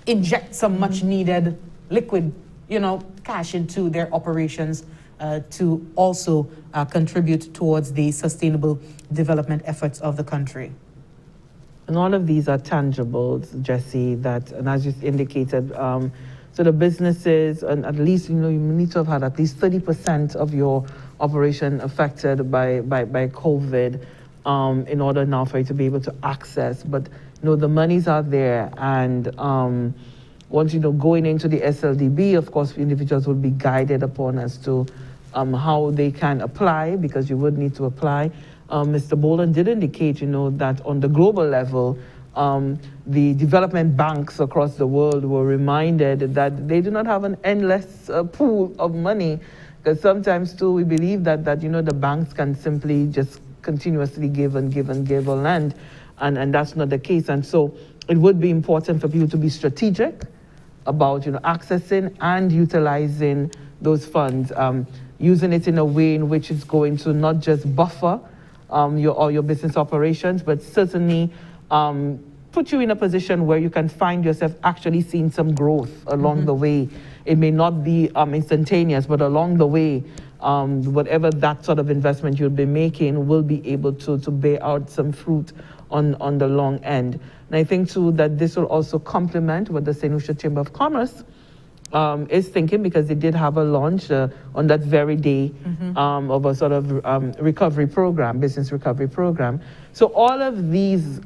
inject some much needed liquid, cash into their operations to also contribute towards the sustainable development efforts of the country. And all of these are tangibles, Jesse, and as you indicated, so the businesses, and at least, you need to have had at least 30% of your operation affected by COVID in order now for you to be able to access. But, the monies are there, and once, going into the SLDB, of course, individuals will be guided upon as to how they can apply, because you would need to apply. Mr. Boland did indicate, that on the global level, the development banks across the world were reminded that they do not have an endless pool of money, because sometimes too we believe that the banks can simply just continuously give and give and give or lend, and that's not the case. And so it would be important for people to be strategic about accessing and utilizing those funds, using it in a way in which it's going to not just buffer your business operations, but certainly put you in a position where you can find yourself actually seeing some growth along the way. It may not be instantaneous, but along the way, whatever that sort of investment you'll be making will be able to bear out some fruit on the long end. And I think too that this will also complement what the St. Lucia Chamber of Commerce is thinking, because they did have a launch on that very day of a sort of recovery program, business recovery program. So all of these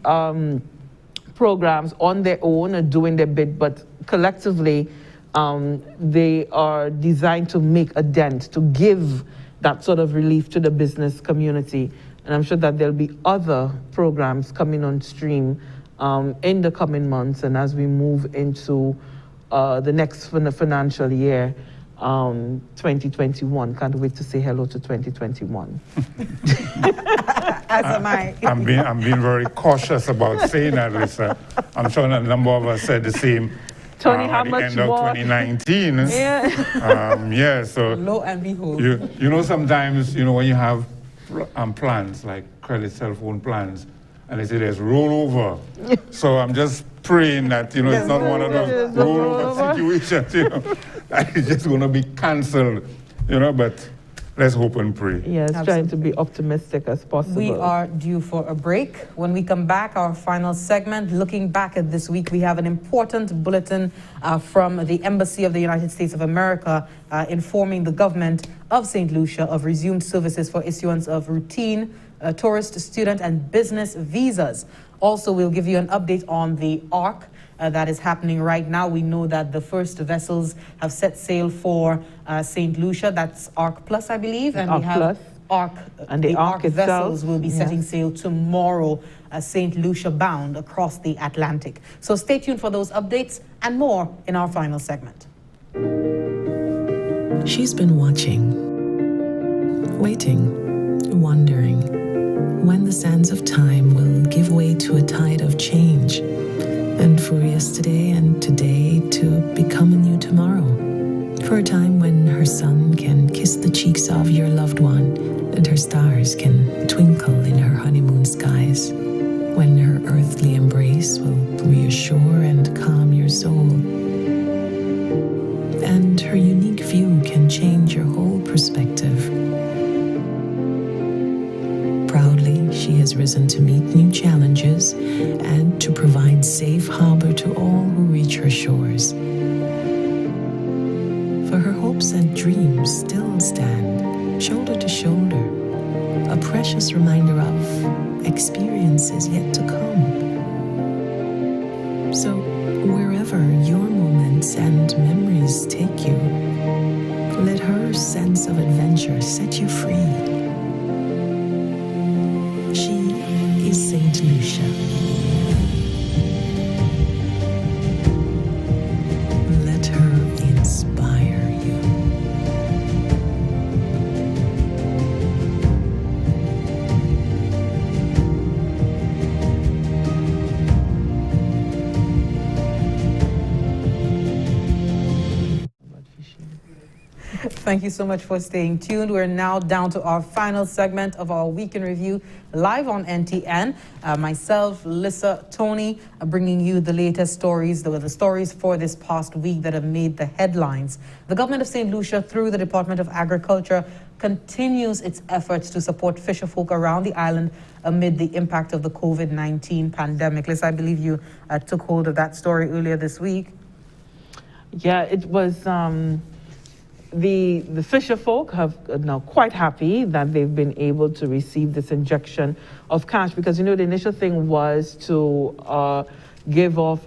programs on their own are doing their bit, but collectively they are designed to make a dent, to give that sort of relief to the business community. And I'm sure that there'll be other programs coming on stream in the coming months, and as we move into the next financial year, 2021. Can't wait to say hello to 2021. As am I. I'm being very cautious about saying that, Lisa. I'm sure a number of us said the same. Tony, how at the much end of more? 2019. Yeah. So lo and behold. Sometimes, when you have plans, like credit cell phone plans, and they say there's rollover. So I'm just praying that, it's not one of those rollover situations, that it's just going to be canceled, but let's hope and pray. Yes, trying to be optimistic as possible. We are due for a break. When we come back, our final segment, looking back at this week, we have an important bulletin from the Embassy of the United States of America informing the government of St. Lucia of resumed services for issuance of routine tourist, student, and business visas. Also, we'll give you an update on the ARC that is happening right now. We know that the first vessels have set sail for St. Lucia. That's ARC Plus, I believe. And we have ARC. And the ARC vessels will be setting sail tomorrow, St. Lucia bound across the Atlantic. So stay tuned for those updates and more in our final segment. She's been watching, waiting, wondering when the sands of time will give way to a tide of change, and for yesterday and today to become a new tomorrow. For a time when her sun can kiss the cheeks of your loved one, and her stars can twinkle in her honeymoon skies. When her earthly embrace will reassure and calm your soul. And her unique view can change your whole perspective. Proudly, she has risen to meet new challenges and to provide safe harbor to all who reach her shores. For her hopes and dreams still stand, shoulder to shoulder, a precious reminder of experiences yet to come. So, wherever your moments and memories take you, let her sense of adventure set you free. She is St. Lucia. Let her inspire. Thank you so much for staying tuned. We're now down to our final segment of our Week in Review live on NTN. Myself, Lucia, Tony, bringing you the latest stories, the stories for this past week that have made the headlines. The government of St. Lucia, through the Department of Agriculture, continues its efforts to support fisherfolk around the island amid the impact of the COVID-19 pandemic. Liz, I believe you took hold of that story earlier this week. Yeah, it was... The fisherfolk have now quite happy that they've been able to receive this injection of cash, because, you know, the initial thing was to give off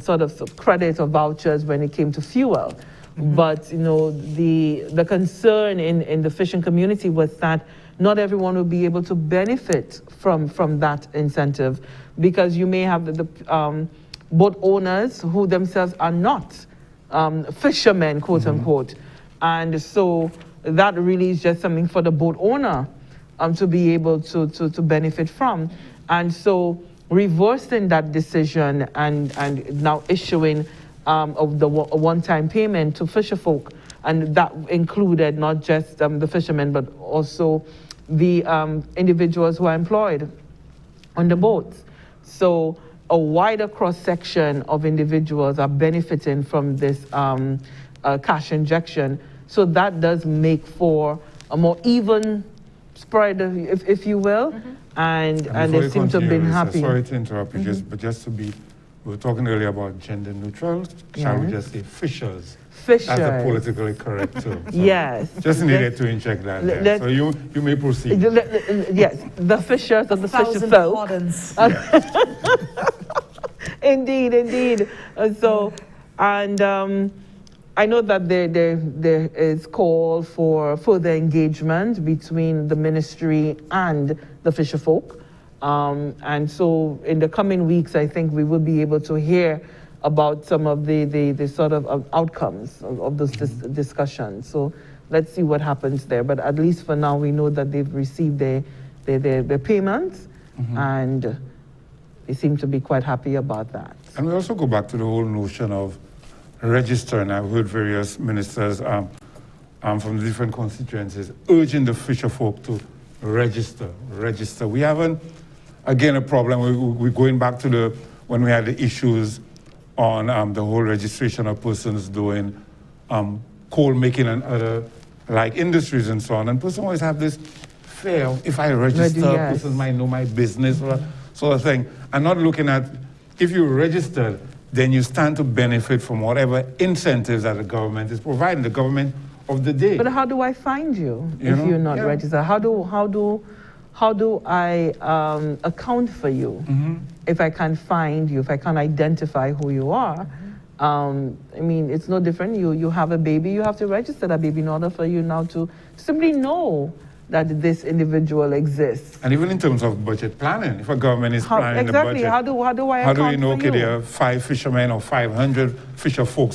sort of credit or vouchers when it came to fuel. But, you know, the concern in the fishing community was that not everyone would be able to benefit from that incentive, because you may have the boat owners who themselves are not fishermen, quote unquote. And so that really is just something for the boat owner to be able to benefit from. And so reversing that decision and now issuing of the one-time payment to fisherfolk, and that included not just the fishermen, but also the individuals who are employed on the boats. So a wider cross-section of individuals are benefiting from this cash injection. So that does make for a more even spread, if you will, and they seem to have been happy. Sorry to interrupt you, but just to be, we were talking earlier about gender neutral, shall we just say fishers? Fishers. That's a politically correct term. So yes. Just needed to inject that there. So you may proceed. Yes, the fishers of the fisher folk. Indeed. So, and I know that there is call for further engagement between the ministry and the fisherfolk. And so in the coming weeks, I think we will be able to hear about some of the sort of outcomes of those discussions. So let's see what happens there. But at least for now, we know that they've received their payments, and they seem to be quite happy about that. And we also go back to the whole notion of registering. I've heard various ministers from the different constituencies urging the fisherfolk to register. We haven't, again, a problem. We're going back to when we had the issues on the whole registration of persons doing coal making and other like industries and so on. And persons always have this fear, if I register, persons might know my business or sort of thing. And not looking at, if you register, then you stand to benefit from whatever incentives that the government is providing, the government of the day. But how do I find you if you're not registered? How do I account for you if I can't find you, if I can't identify who you are? I mean, it's no different. You have a baby, you have to register that baby in order for you now to simply know that this individual exists. And even in terms of budget planning, if a government is planning the budget. How do I account do we know, for you? okay, there are 5 fishermen or 500 fisher folk,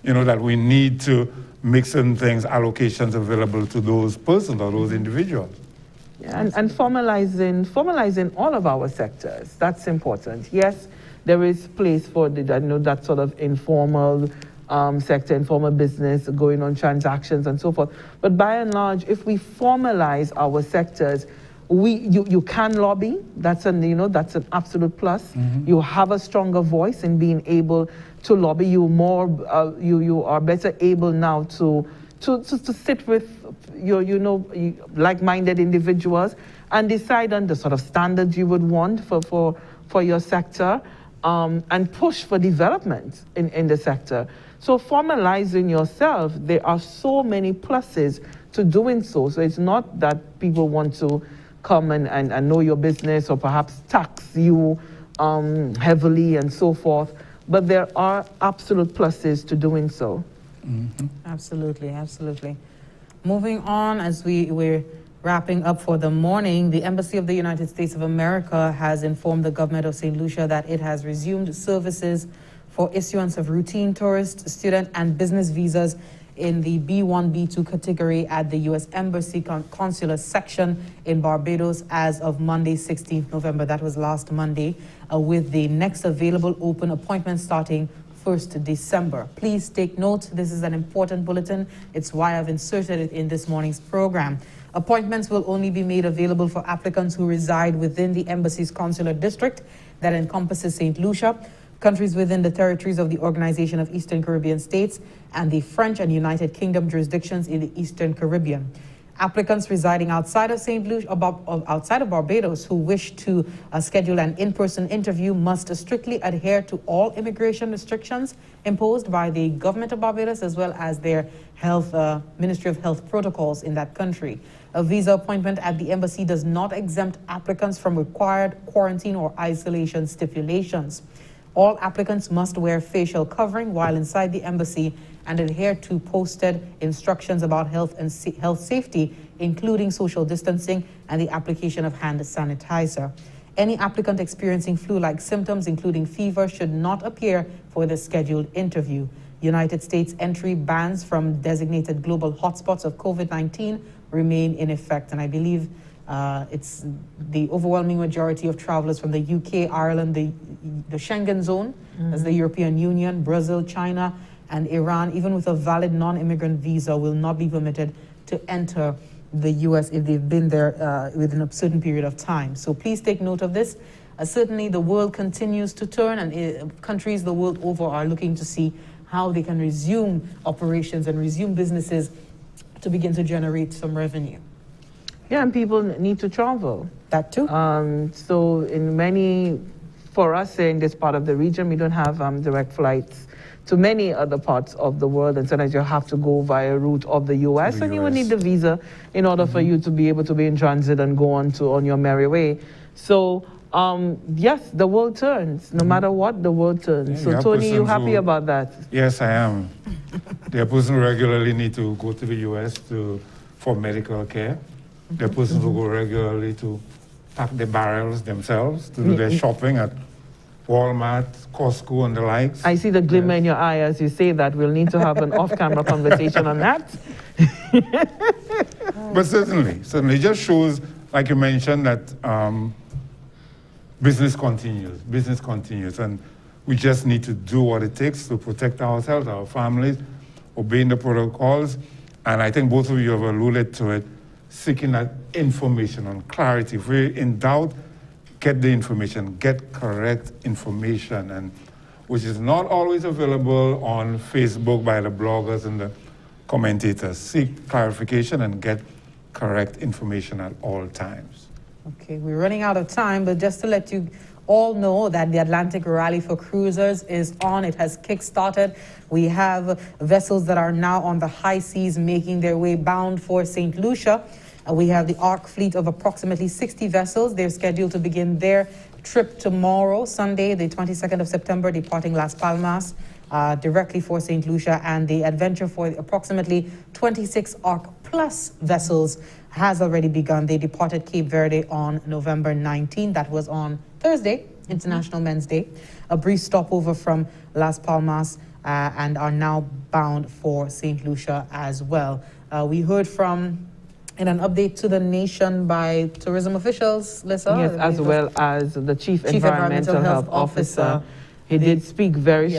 you know, that we need to make certain things, allocations available to those persons or those individuals. Yeah, and formalizing all of our sectors, that's important. Yes, there is place for that sort of informal sector, informal business, going on transactions and so forth. But by and large, if we formalize our sectors, you can lobby. That's an absolute plus. You have a stronger voice in being able to lobby. You are better able now to sit with your like-minded individuals and decide on the sort of standards you would want for your sector, and push for development in the sector. So formalizing yourself, there are so many pluses to doing so. So it's not that people want to come and know your business or perhaps tax you heavily and so forth, but there are absolute pluses to doing so. Absolutely. Moving on, as we're wrapping up for the morning, the Embassy of the United States of America has informed the government of St. Lucia that it has resumed services for issuance of routine tourist, student, and business visas in the B1, B2 category at the U.S. Embassy Consular section in Barbados as of Monday, 16th November. That was last Monday, with the next available open appointment starting 1st December. Please take note, this is an important bulletin. It's why I've inserted it in this morning's program. Appointments will only be made available for applicants who reside within the embassy's consular district that encompasses St. Lucia, countries within the territories of the Organization of Eastern Caribbean States, and the French and United Kingdom jurisdictions in the Eastern Caribbean. Applicants residing outside of St. Lucia, outside of Barbados, who wish to schedule an in-person interview must strictly adhere to all immigration restrictions imposed by the government of Barbados, as well as their Ministry of Health protocols in that country. A visa appointment at the embassy does not exempt applicants from required quarantine or isolation stipulations. All applicants must wear facial covering while inside the embassy and adhere to posted instructions about health and health safety, including social distancing and the application of hand sanitizer. Any applicant experiencing flu-like symptoms, including fever, should not appear for the scheduled interview. United States entry bans from designated global hotspots of COVID-19 remain in effect, and I believe it's the overwhelming majority of travelers from the UK, Ireland, the Schengen zone, as the European Union, Brazil, China, and Iran, even with a valid non-immigrant visa, will not be permitted to enter the U.S. if they've been there within a certain period of time. So please take note of this. Certainly the world continues to turn, and countries the world over are looking to see how they can resume operations and resume businesses to begin to generate some revenue. Yeah, and people need to travel. That too. So for us in this part of the region, we don't have direct flights to many other parts of the world, and sometimes you have to go via route of the U.S. and you will need the visa in order for you to be able to be in transit and go on your merry way. So yes, the world turns. No matter what, the world turns. So Tony, you happy about that? Yes, I am. There are persons who regularly need to go to the U.S. for medical care. There are persons who go regularly to pack their barrels themselves, to do their shopping at Walmart, Costco, and the likes. I see the glimmer in your eye as you say that. We'll need to have an off-camera conversation on that. But certainly, it just shows, like you mentioned, that business continues, and we just need to do what it takes to protect ourselves, our families, obeying the protocols, and I think both of you have alluded to it, seeking that information on clarity. If we're in doubt, get the information, get correct information, and which is not always available on Facebook by the bloggers and the commentators. Seek clarification and get correct information at all times. Okay, we're running out of time, but just to let you all know that the Atlantic Rally for Cruisers is on. It has kick-started. We have vessels that are now on the high seas making their way bound for St. Lucia. We have the ARC fleet of approximately 60 vessels. They're scheduled to begin their trip tomorrow, Sunday, the 22nd of September, departing Las Palmas directly for St. Lucia. And the adventure for approximately 26 ARC Plus vessels has already begun. They departed Cape Verde on November 19. That was on Thursday, International Men's Day. A brief stopover from Las Palmas and are now bound for St. Lucia as well. We heard from, in an update to the nation by tourism officials, Lisa? Yes, as well as the Chief Environmental Health Officer. He did speak very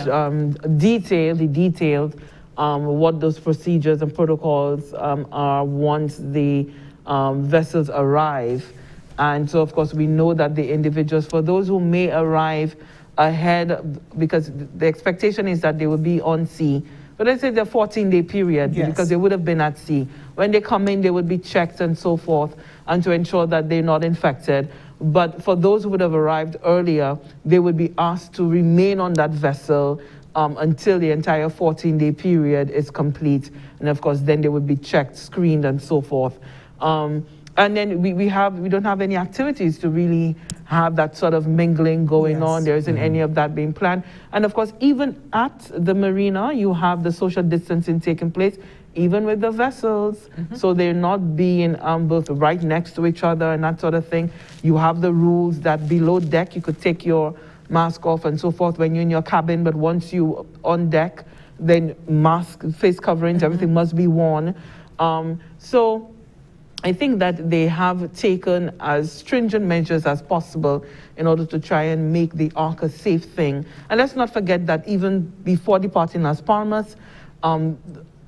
detailed what those procedures and protocols are once the vessels arrive. And so, of course, we know that the individuals, for those who may arrive ahead, because the expectation is that they will be on sea, but let's say the 14-day period, because they would have been at sea. When they come in, they would be checked and so forth, and to ensure that they're not infected. But for those who would have arrived earlier, they would be asked to remain on that vessel until the entire 14-day period is complete. And of course, then they would be checked, screened, and so forth. And then we don't have any activities to really have that sort of mingling going on. There isn't any of that being planned. And of course, even at the marina, you have the social distancing taking place, even with the vessels. So they're not being both right next to each other and that sort of thing. You have the rules that below deck, you could take your mask off and so forth when you're in your cabin, but once you on deck, then mask, face coverings, everything must be worn. So I think that they have taken as stringent measures as possible in order to try and make the Ark a safe thing. And let's not forget that even before departing Las Palmas,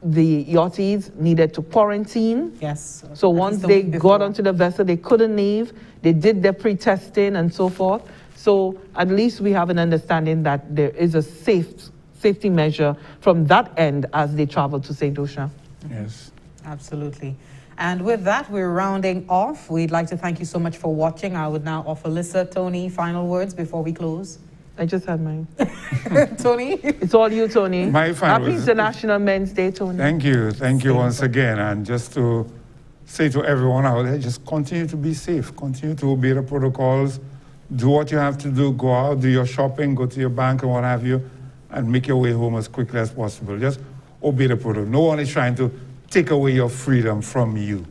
the yachties needed to quarantine. Yes. So once they got onto the vessel, they couldn't leave. They did their pre-testing and so forth. So at least we have an understanding that there is a safety measure from that end as they travel to St. Lucia. Yes. Absolutely. And with that, we're rounding off. We'd like to thank you so much for watching. I would now offer Lissa, Tony, final words before we close. I just had mine. Tony? It's all you, Tony. My final Happy words. International Men's Day, Tony. Thank you. Thank you once again. And just to say to everyone out there, just continue to be safe. Continue to obey the protocols. Do what you have to do. Go out, do your shopping, go to your bank and what have you, and make your way home as quickly as possible. Just obey the protocol. No one is trying to take away your freedom from you.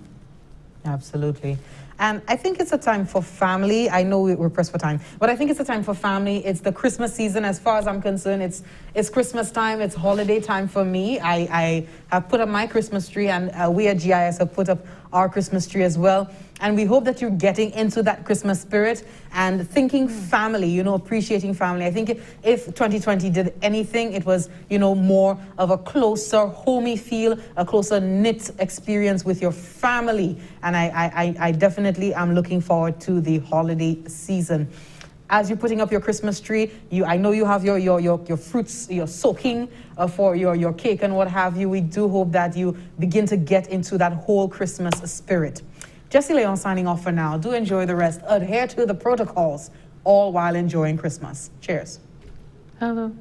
Absolutely. And I think it's a time for family. I know we're pressed for time, but I think it's a time for family. It's the Christmas season. As far as I'm concerned, it's Christmas time. It's holiday time for me. I have put up my Christmas tree, and we at GIS have put up our Christmas tree as well. And we hope that you're getting into that Christmas spirit and thinking family, you know, appreciating family. I think if 2020 did anything, it was, you know, more of a closer, homey feel, a closer knit experience with your family. And I definitely am looking forward to the holiday season. As you're putting up your Christmas tree, I know you have your fruits, you're soaking for your cake and what have you. We do hope that you begin to get into that whole Christmas spirit. Jessie Leon signing off for now. Do enjoy the rest. Adhere to the protocols, all while enjoying Christmas. Cheers. Hello.